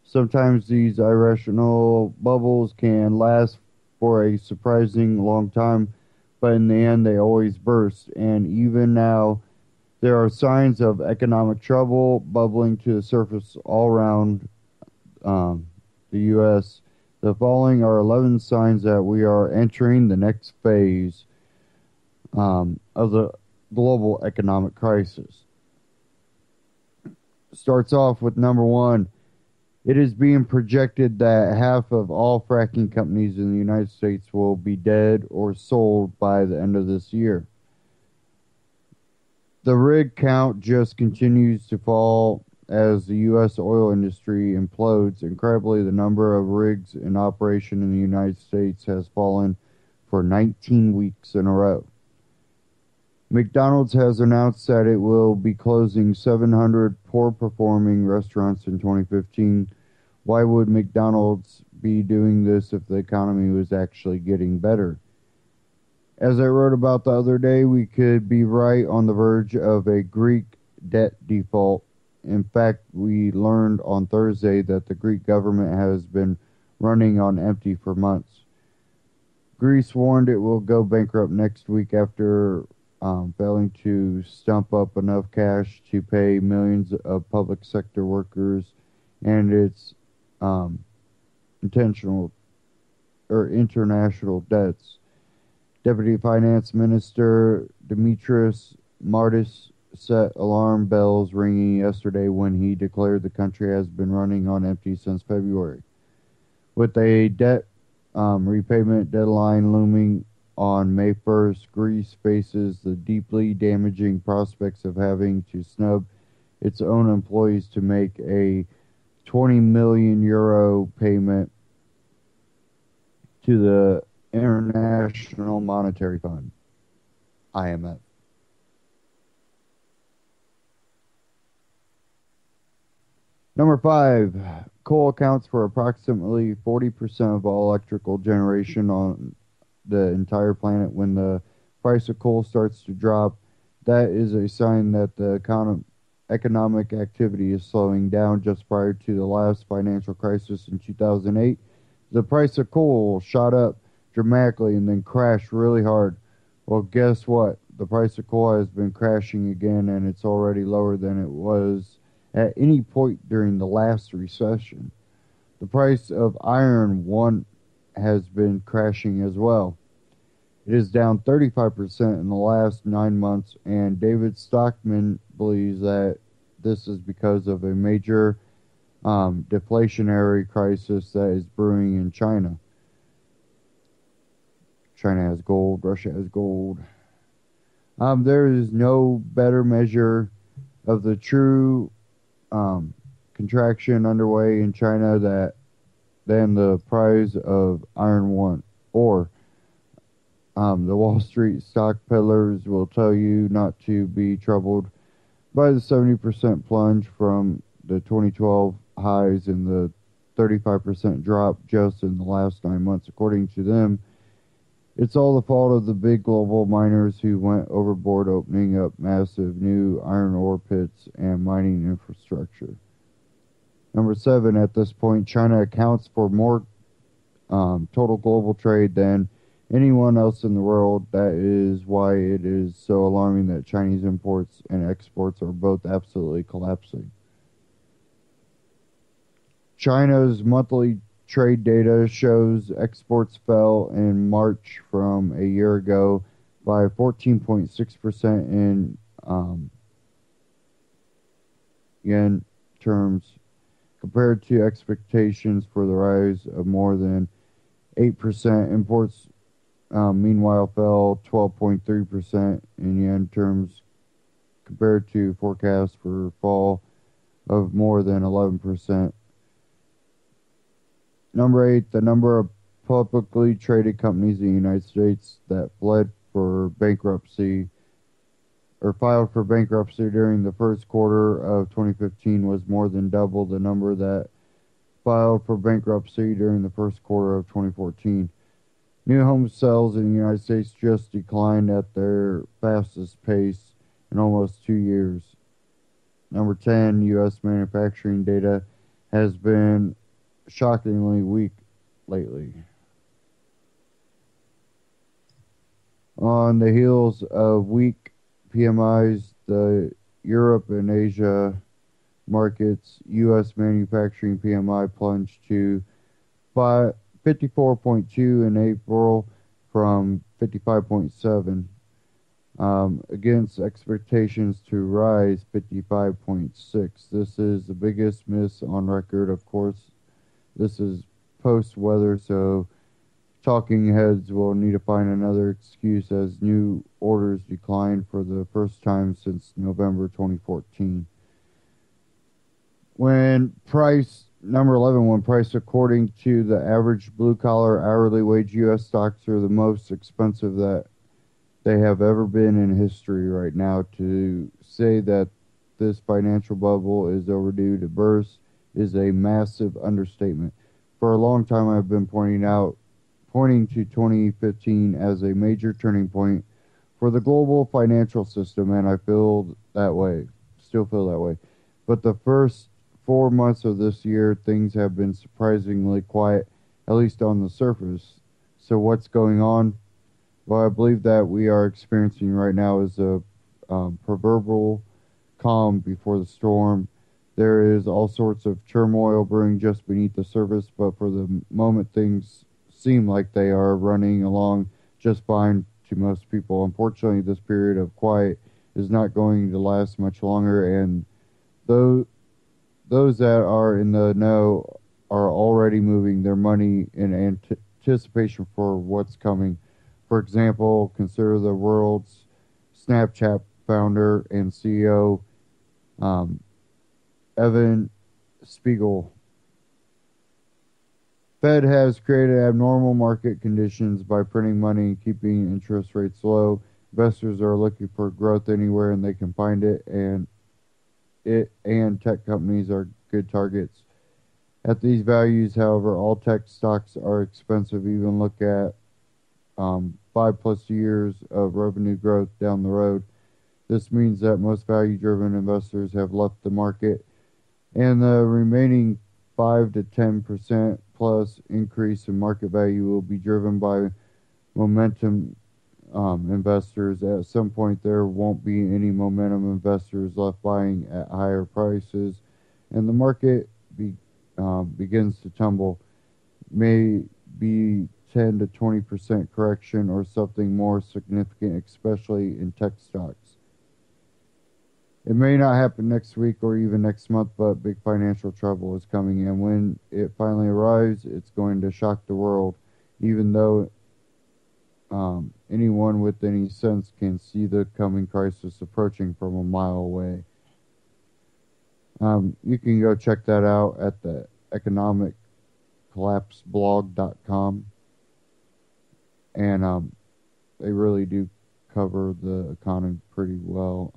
Sometimes these irrational bubbles can last for a surprising long time, but in the end they always burst. And even now, there are signs of economic trouble bubbling to the surface all around the U.S. The following are 11 signs that we are entering the next phase of the global economic crisis. Starts off with number 1. It is being projected that half of all fracking companies in the United States will be dead or sold by the end of this year. The rig count just continues to fall as the U.S. oil industry implodes. Incredibly, the number of rigs in operation in the United States has fallen for 19 weeks in a row. McDonald's has announced that it will be closing 700 poor-performing restaurants in 2015. Why would McDonald's be doing this if the economy was actually getting better? As I wrote about the other day, we could be right on the verge of a Greek debt default In fact, we learned on Thursday that the Greek government has been running on empty for months. Greece warned it will go bankrupt next week after failing to stump up enough cash to pay millions of public sector workers and its intentional or international debts. Deputy Finance Minister Dimitris Martis set alarm bells ringing yesterday when he declared the country has been running on empty since February. With a debt repayment deadline looming on May 1st, Greece faces the deeply damaging prospects of having to snub its own employees to make a €20 million payment to the International Monetary Fund, IMF. Number 5, coal accounts for approximately 40% of all electrical generation on the entire planet. When the price of coal starts to drop, that is a sign that the economic activity is slowing down. Just prior to the last financial crisis in 2008, the price of coal shot up dramatically and then crashed really hard. Well, guess what? The price of coal has been crashing again, and it's already lower than it was at any point during the last recession. The price of iron has been crashing as well. It is down 35% in the last 9 months, and David Stockman believes that this is because of a major deflationary crisis that is brewing in China. China has gold, Russia has gold. There is no better measure of the true contraction underway in China than the price of iron ore. The Wall Street stock peddlers will tell you not to be troubled by the 70% plunge from the 2012 highs and the 35% drop just in the last 9 months. According to them, it's all the fault of the big global miners who went overboard, opening up massive new iron ore pits and mining infrastructure. Number 7, at this point, China accounts for more total global trade than anyone else in the world. That is why it is so alarming that Chinese imports and exports are both absolutely collapsing. China's monthly trade data shows exports fell in March from a year ago by 14.6% in yen terms, compared to expectations for the rise of more than 8%. Imports, meanwhile, fell 12.3% in yen terms, compared to forecasts for fall of more than 11%. Number 8, the number of publicly traded companies in the United States that filed for bankruptcy during the first quarter of 2015 was more than double the number that filed for bankruptcy during the first quarter of 2014. New home sales in the United States just declined at their fastest pace in almost 2 years. Number 10, U.S. manufacturing data has been shockingly weak lately. On the heels of weak PMIs, the Europe and Asia markets, U.S. manufacturing PMI plunged to 54.2 in April from 55.7, against expectations to rise 55.6. This is the biggest miss on record, of course. This is post-weather, so talking heads will need to find another excuse as new orders declined for the first time since November 2014. Number 11, when price according to the average blue-collar hourly wage, U.S. stocks are the most expensive that they have ever been in history right now. To say that this financial bubble is overdue to burst is a massive understatement. For a long time, I've been pointing to 2015 as a major turning point for the global financial system, and I still feel that way. But the first 4 months of this year, things have been surprisingly quiet, at least on the surface. So what's going on? Well, I believe that we are experiencing right now is a proverbial calm before the storm. There is all sorts of turmoil brewing just beneath the surface, but for the moment, things seem like they are running along just fine to most people. Unfortunately, this period of quiet is not going to last much longer, and those that are in the know are already moving their money in anticipation for what's coming. For example, consider the world's Snapchat founder and CEO, um, Evan Spiegel. Fed has created abnormal market conditions by printing money and keeping interest rates low. Investors are looking for growth anywhere and they can find it, and tech companies are good targets. At these values, however, all tech stocks are expensive. Even look at 5+ years of revenue growth down the road. This means that most value-driven investors have left the market, and the remaining 5 to 10% plus increase in market value will be driven by momentum investors. At some point, there won't be any momentum investors left buying at higher prices, and the market begins to tumble. Maybe 10 to 20% correction or something more significant, especially in tech stocks. It may not happen next week or even next month, but big financial trouble is coming, and when it finally arrives, it's going to shock the world, even though anyone with any sense can see the coming crisis approaching from a mile away. You can go check that out at the economiccollapseblog.com, and they really do cover the economy pretty well.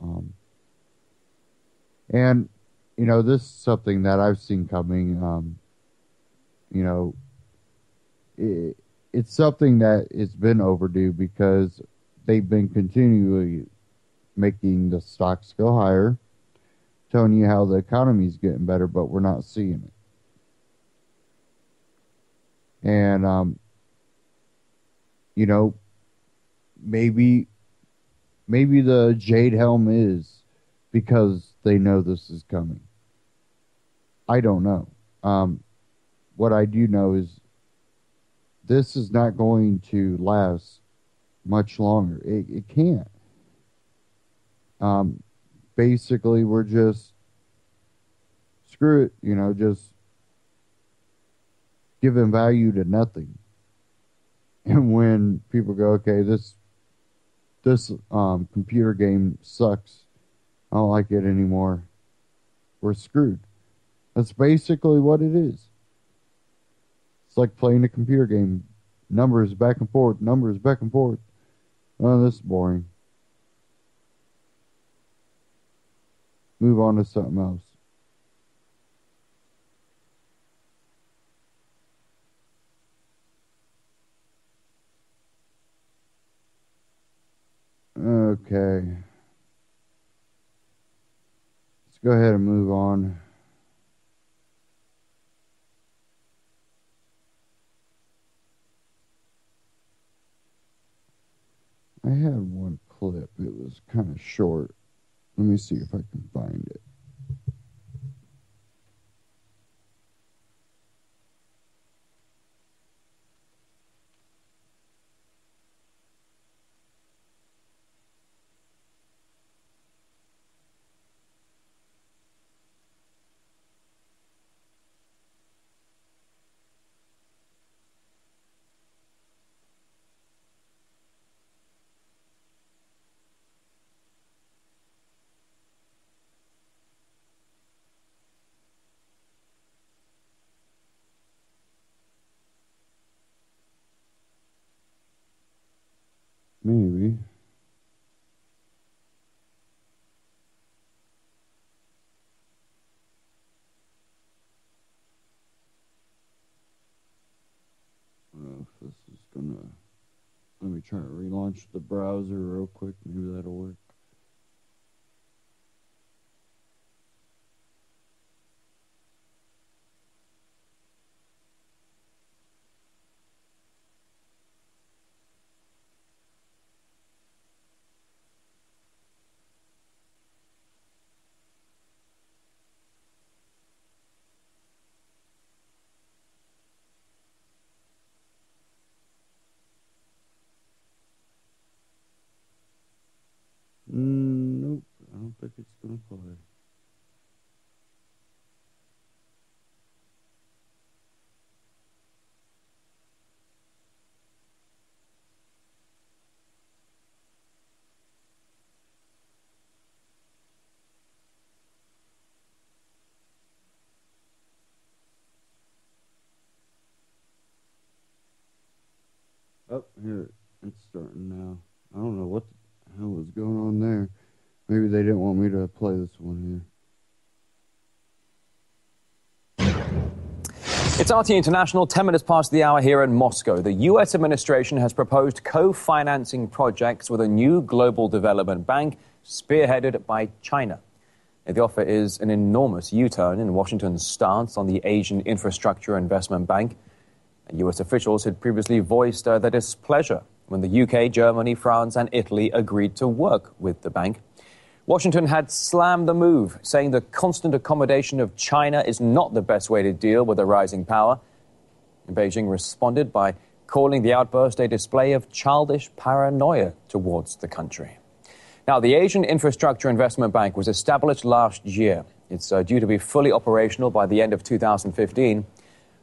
And, this is something that I've seen coming. It's something that it's been overdue because they've been continually making the stocks go higher, telling you how the economy's getting better, but we're not seeing it. And, maybe the jade helm is because they know this is coming. I don't know. What I do know is this is not going to last much longer. It can't. Basically, we're just screw it, just giving value to nothing. And when people go, okay, this computer game sucks, I don't like it anymore, we're screwed. That's basically what it is. It's like playing a computer game. Numbers back and forth, numbers back and forth. Oh, this is boring. Move on to something else. Okay. Let's go ahead and move on. I had one clip. It was kind of short. Let me see if I can find it. Maybe. If this is gonna... Let me try to relaunch the browser real quick. Maybe that'll work. Maybe they didn't want me to play this one here. It's RT International, 10 minutes past the hour here in Moscow. The U.S. administration has proposed co-financing projects with a new global development bank spearheaded by China. The offer is an enormous U-turn in Washington's stance on the Asian Infrastructure Investment Bank. U.S. officials had previously voiced their displeasure when the UK, Germany, France and Italy agreed to work with the bank. Washington had slammed the move, saying the constant accommodation of China is not the best way to deal with a rising power. Beijing responded by calling the outburst a display of childish paranoia towards the country. Now, the Asian Infrastructure Investment Bank was established last year. It's due to be fully operational by the end of 2015.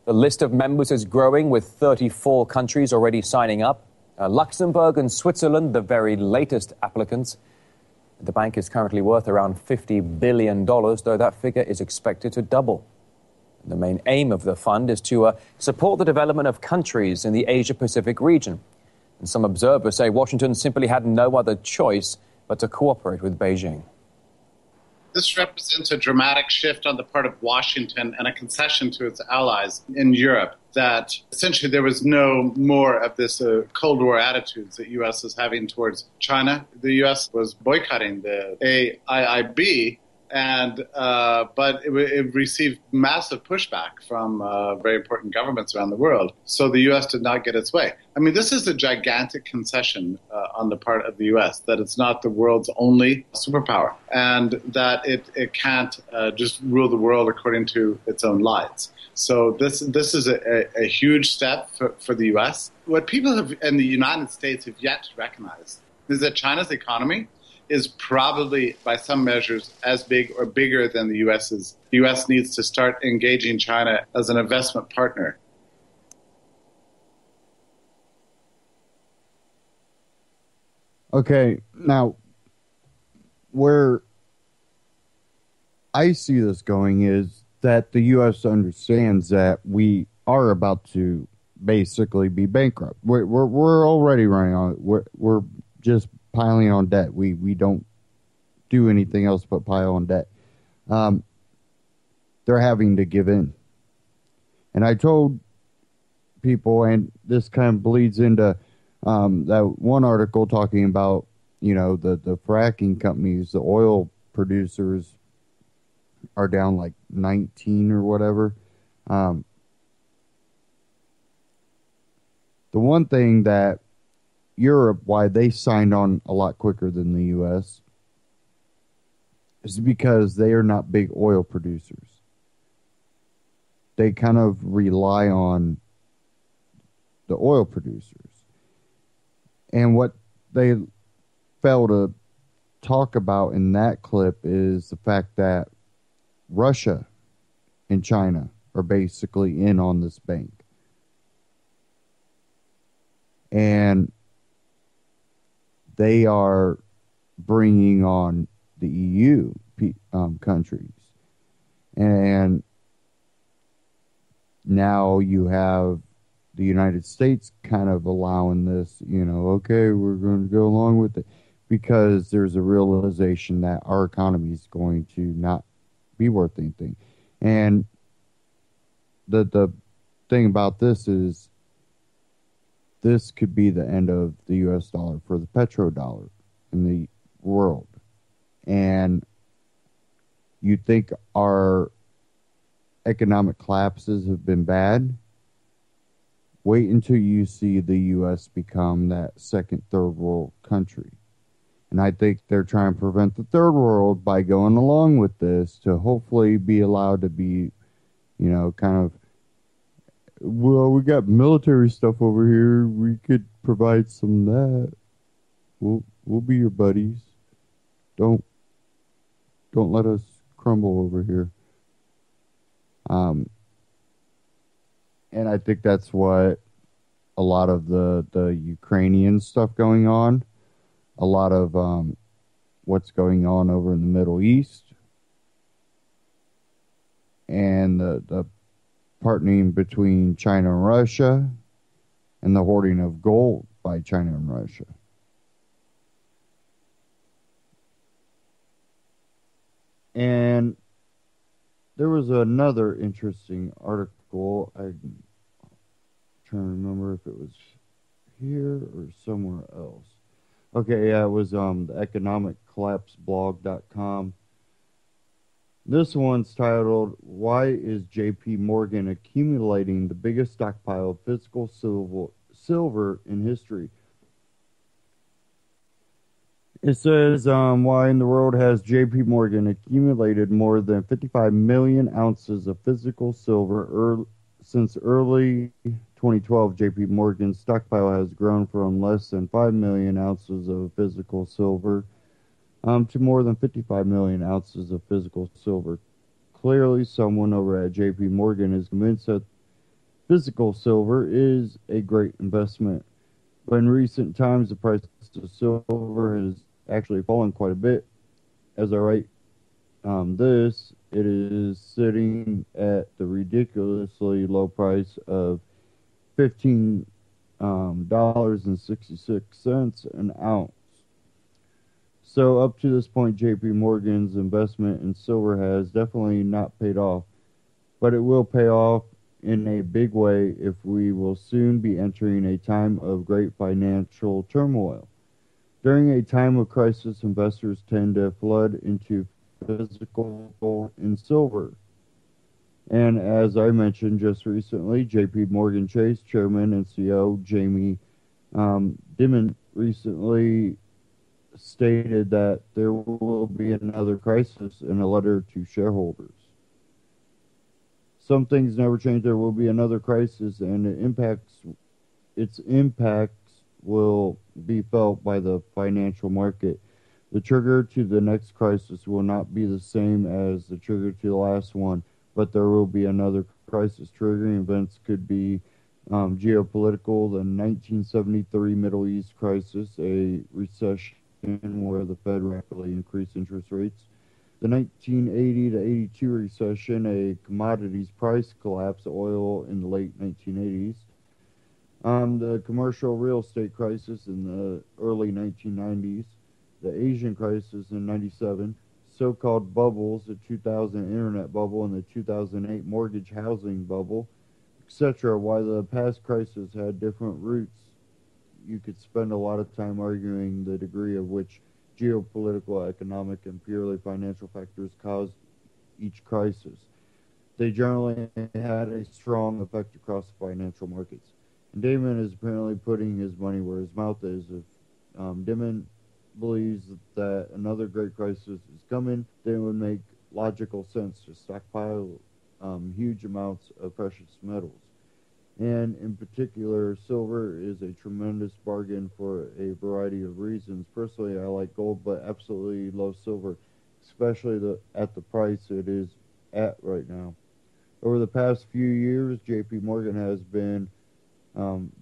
The list of members is growing, with 34 countries already signing up. Luxembourg and Switzerland, the very latest applicants. The bank is currently worth around $50 billion, though that figure is expected to double. The main aim of the fund is to support the development of countries in the Asia-Pacific region. And some observers say Washington simply had no other choice but to cooperate with Beijing. This represents a dramatic shift on the part of Washington and a concession to its allies in Europe, that essentially there was no more of this Cold War attitudes that U.S. is having towards China. The U.S. was boycotting the AIIB, but it received massive pushback from very important governments around the world. So the U.S. did not get its way. I mean, this is a gigantic concession on the part of the U.S., that it's not the world's only superpower, and that it can't just rule the world according to its own lights. So this is a huge step for the U.S. What people in the United States have yet to recognize is that China's economy is probably, by some measures, as big or bigger than the U.S.'s. The U.S. needs to start engaging China as an investment partner. Okay, now, where I see this going is that the U.S. understands that we are about to basically be bankrupt. We're already running on it. We're just piling on debt. We don't do anything else but pile on debt. They're having to give in. And I told people, and this kind of bleeds into that one article talking about, the fracking companies, the oil producers are down like 19 or whatever. The one thing that Europe, why they signed on a lot quicker than the U.S., is because they are not big oil producers. They kind of rely on the oil producers. And what they fail to talk about in that clip is the fact that Russia and China are basically in on this bank. And they are bringing on the EU countries. And now you have the United States kind of allowing this, okay, we're going to go along with it, because there's a realization that our economy is going to not be worth anything. And the thing about this is, this could be the end of the U.S. dollar for the petrodollar in the world. And you think our economic collapses have been bad? Wait until you see the U.S. become that second, third world country. And I think they're trying to prevent the third world by going along with this to hopefully be allowed to be, kind of, well, we got military stuff over here. We could provide some of that. We'll be your buddies. Don't let us crumble over here. And I think that's what a lot of the Ukrainian stuff going on, a lot of what's going on over in the Middle East, and the partnering between China and Russia, and the hoarding of gold by China and Russia. there was another interesting article. I'm trying to remember if it was here or somewhere else. Okay, yeah, it was the economiccollapseblog.com. This one's titled, Why is JP Morgan Accumulating the Biggest Stockpile of Physical Silver in History? It says, why in the world has JP Morgan accumulated more than 55 million ounces of physical silver since early 2012? JP Morgan's stockpile has grown from less than 5 million ounces of physical silver to more than 55 million ounces of physical silver. Clearly, someone over at JP Morgan is convinced that physical silver is a great investment. But in recent times, the price of silver has actually fallen quite a bit. As I write this, it is sitting at the ridiculously low price of $15.66 an ounce. So up to this point, JP Morgan's investment in silver has definitely not paid off, but it will pay off in a big way if we will soon be entering a time of great financial turmoil. During a time of crisis, investors tend to flood into physical gold and silver. And as I mentioned just recently, JP Morgan Chase Chairman and CEO Jamie Dimon recently stated that there will be another crisis in a letter to shareholders. Some things never change. There will be another crisis, and its impacts will be felt by the financial market. The trigger to the next crisis will not be the same as the trigger to the last one, but there will be another crisis. Triggering events could be geopolitical, the 1973 Middle East crisis, a recession where the Fed rapidly increased interest rates, the 1980 to 82 recession, a commodities price collapse, oil in the late 1980s, the commercial real estate crisis in the early 1990s, the Asian crisis in 97, so-called bubbles, the 2000 internet bubble and the 2008 mortgage housing bubble, etc. While the past crises had different roots, you could spend a lot of time arguing the degree of which geopolitical, economic, and purely financial factors caused each crisis. They generally had a strong effect across the financial markets. And Damon is apparently putting his money where his mouth is. If Damon believes that another great crisis is coming, then it would make logical sense to stockpile huge amounts of precious metals. And in particular, silver is a tremendous bargain for a variety of reasons. Personally, I like gold, but absolutely love silver, especially at the price it is at right now. Over the past few years, JP Morgan has been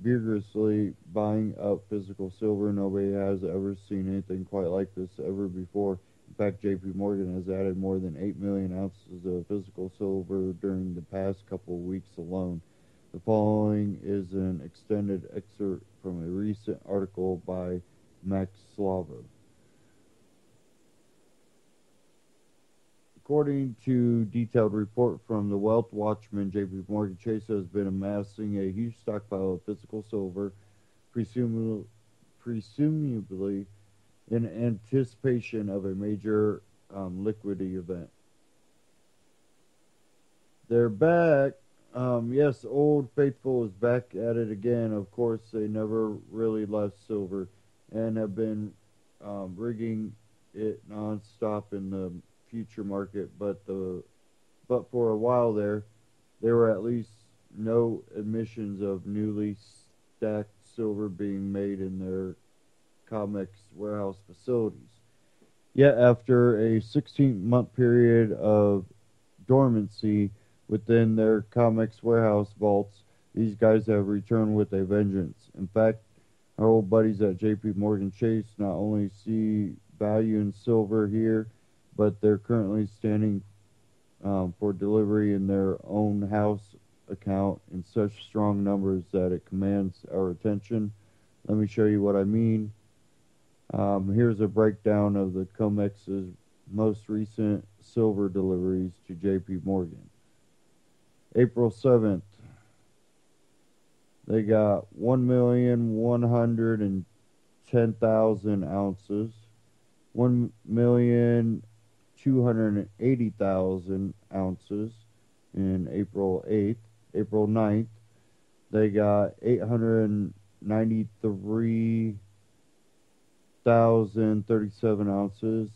vigorously buying up physical silver. Nobody has ever seen anything quite like this ever before. In fact, JP Morgan has added more than 8 million ounces of physical silver during the past couple of weeks alone. The following is an extended excerpt from a recent article by Max Slava. According to detailed report from the Wealth Watchman, JP Morgan Chase has been amassing a huge stockpile of physical silver, presumably in anticipation of a major liquidity event. They're back. Yes, Old Faithful is back at it again. Of course, they never really left silver and have been rigging it nonstop in the future market. But for a while there were at least no admissions of newly stacked silver being made in their COMEX warehouse facilities. Yet, after a 16-month period of dormancy within their COMEX warehouse vaults, these guys have returned with a vengeance. In fact, our old buddies at JP Morgan Chase not only see value in silver here, but they're currently standing for delivery in their own house account in such strong numbers that it commands our attention. Let me show you what I mean. Here's a breakdown of the COMEX's most recent silver deliveries to JP Morgan. April 7th, they got 1,110,000 ounces, 1,280,000 ounces in April 8th. April 9th, they got 893,037 ounces.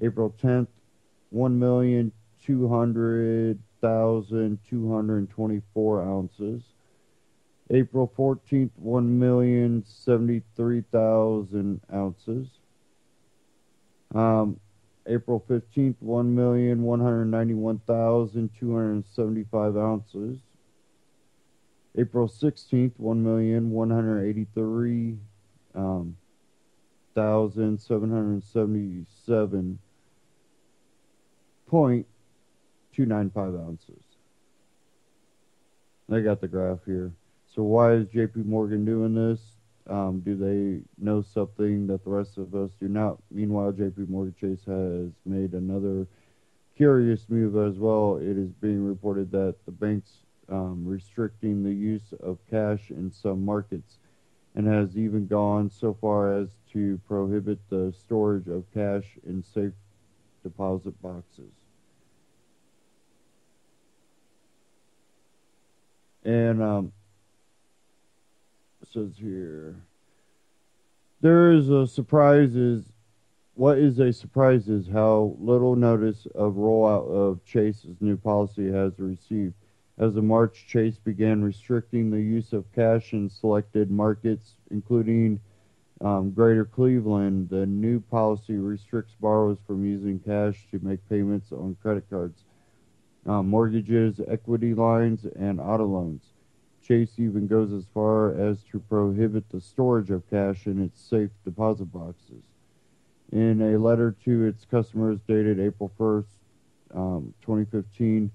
April 10th, 1,200,224 ounces. April 14th, 1,073,000 ounces. April 15th, 1,191,275 ounces. April 16th, 1,183,777.295 ounces. I got the graph here. So why is JP Morgan doing this? Do they know something that the rest of us do not? Meanwhile, JP Morgan Chase has made another curious move as well. It is being reported that the bank's restricting the use of cash in some markets and has even gone so far as to prohibit the storage of cash in safe deposit boxes. And it says here, what is a surprise is how little notice of rollout of Chase's new policy has received. As of March, Chase began restricting the use of cash in selected markets, including Greater Cleveland. The new policy restricts borrowers from using cash to make payments on credit cards, mortgages, equity lines, and auto loans. Chase even goes as far as to prohibit the storage of cash in its safe deposit boxes. In a letter to its customers dated April 1st, 2015,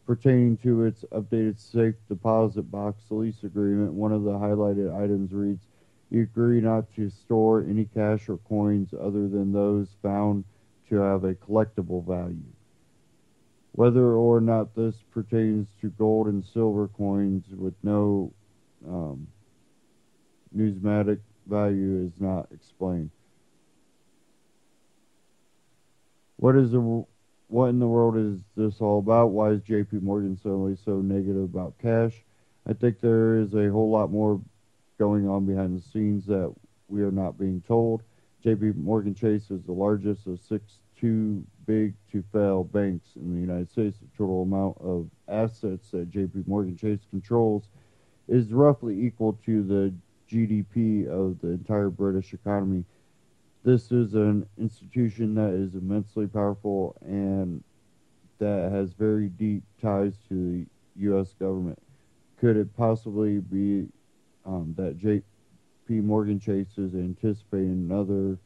pertaining to its updated safe deposit box lease agreement, one of the highlighted items reads, "You agree not to store any cash or coins other than those found to have a collectible value. Whether or not this pertains to gold and silver coins with no numismatic value is not explained." What in the world is this all about? Why is JP Morgan suddenly so negative about cash? I think there is a whole lot more going on behind the scenes that we are not being told. JP Morgan Chase is the largest of 6 too big to fail banks in the United States. The total amount of assets that JP Morgan Chase controls is roughly equal to the GDP of the entire British economy. This is an institution that is immensely powerful and that has very deep ties to the U.S. government. Could it possibly be that JP Morgan Chase is anticipating another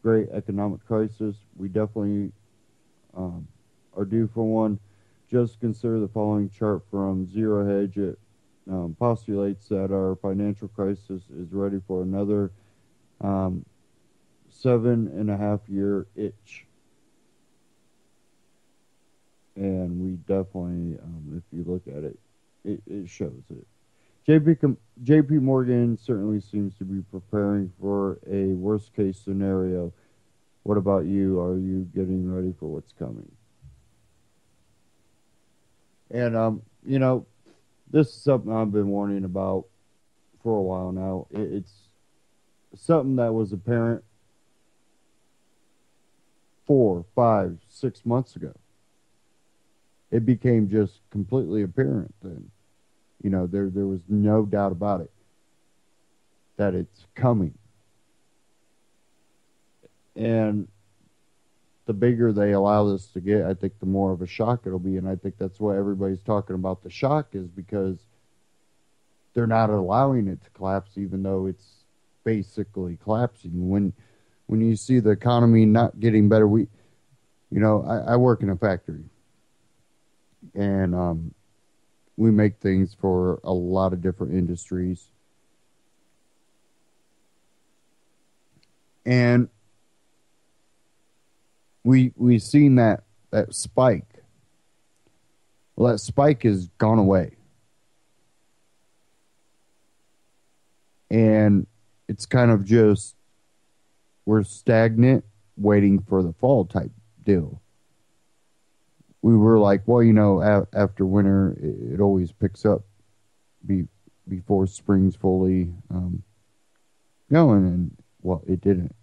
great economic crisis? We definitely are due for one. Just consider the following chart from Zero Hedge. It postulates that our financial crisis is ready for another 7.5-year itch. And we definitely, if you look at it, it shows it. JP Morgan certainly seems to be preparing for a worst case scenario. What about you? Are you getting ready for what's coming? And, this is something I've been warning about for a while now. It's something that was apparent 4, 5, 6 months ago. It became just completely apparent then. There was no doubt about it that it's coming. And the bigger they allow this to get, I think the more of a shock it'll be. And I think that's what everybody's talking about. The shock is because they're not allowing it to collapse, even though it's basically collapsing. When you see the economy not getting better, I work in a factory. And we make things for a lot of different industries. And we seen that spike. Well, that spike has gone away. And it's kind of just, we're stagnant, waiting for the fall type deal. We were like, well, after winter, it always picks up before spring's fully going. And, well, it didn't.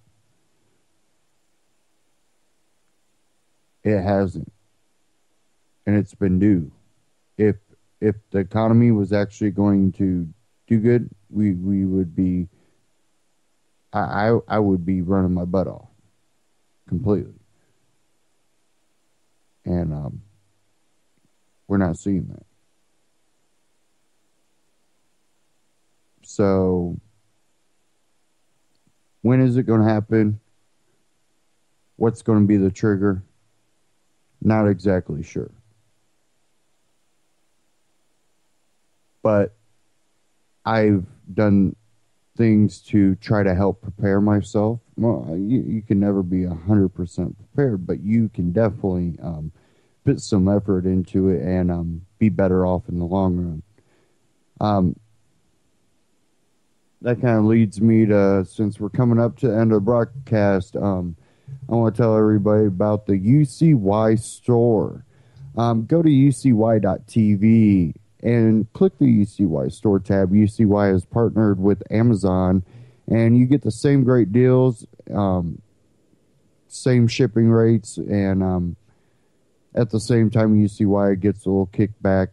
It hasn't. And it's been due. If the economy was actually going to do good, we would be, I would be running my butt off completely. And we're not seeing that. So when is it going to happen? What's going to be the trigger? Not exactly sure. But I've done things to try to help prepare myself. Well, you can never be 100% prepared, but you can definitely put some effort into it and be better off in the long run. That kind of leads me to, since we're coming up to the end of the broadcast, I want to tell everybody about the UCY store. Go to ucy.tv and click the UCY store tab. UCY has partnered with Amazon, and you get the same great deals, same shipping rates, and at the same time, UCY gets a little kickback.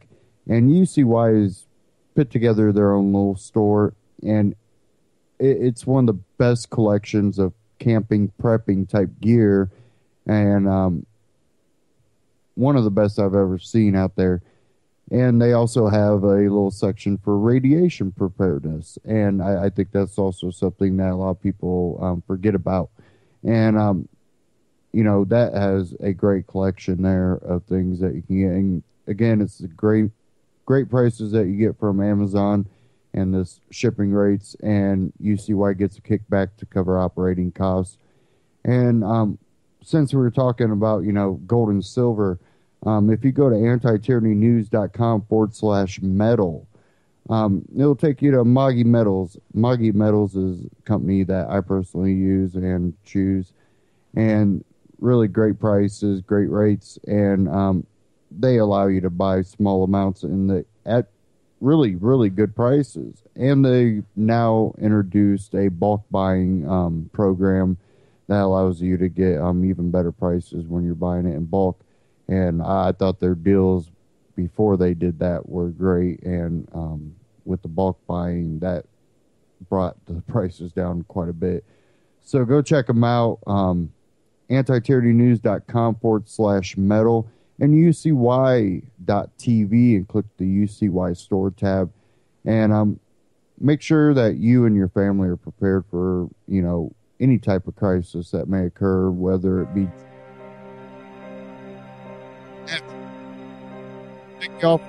And UCY has put together their own little store, and it's one of the best collections of camping, prepping type gear, and one of the best I've ever seen out there. And they also have a little section for radiation preparedness. And I think that's also something that a lot of people forget about. And, that has a great collection there of things that you can get. And again, it's the great prices that you get from Amazon and this shipping rates. And UCY gets a kickback to cover operating costs. And since we were talking about, gold and silver, if you go to antityrannynews.com/metal, it'll take you to Moggy Metals. Moggy Metals is a company that I personally use and choose, and really great prices, great rates, and they allow you to buy small amounts at really, really good prices. And they now introduced a bulk buying program that allows you to get even better prices when you're buying it in bulk. And I thought their deals before they did that were great. And with the bulk buying, that brought the prices down quite a bit. So go check them out. antityrannynews.com/metal and ucy.tv and click the UCY store tab. And make sure that you and your family are prepared for, any type of crisis that may occur, whether it be... Thank y'all.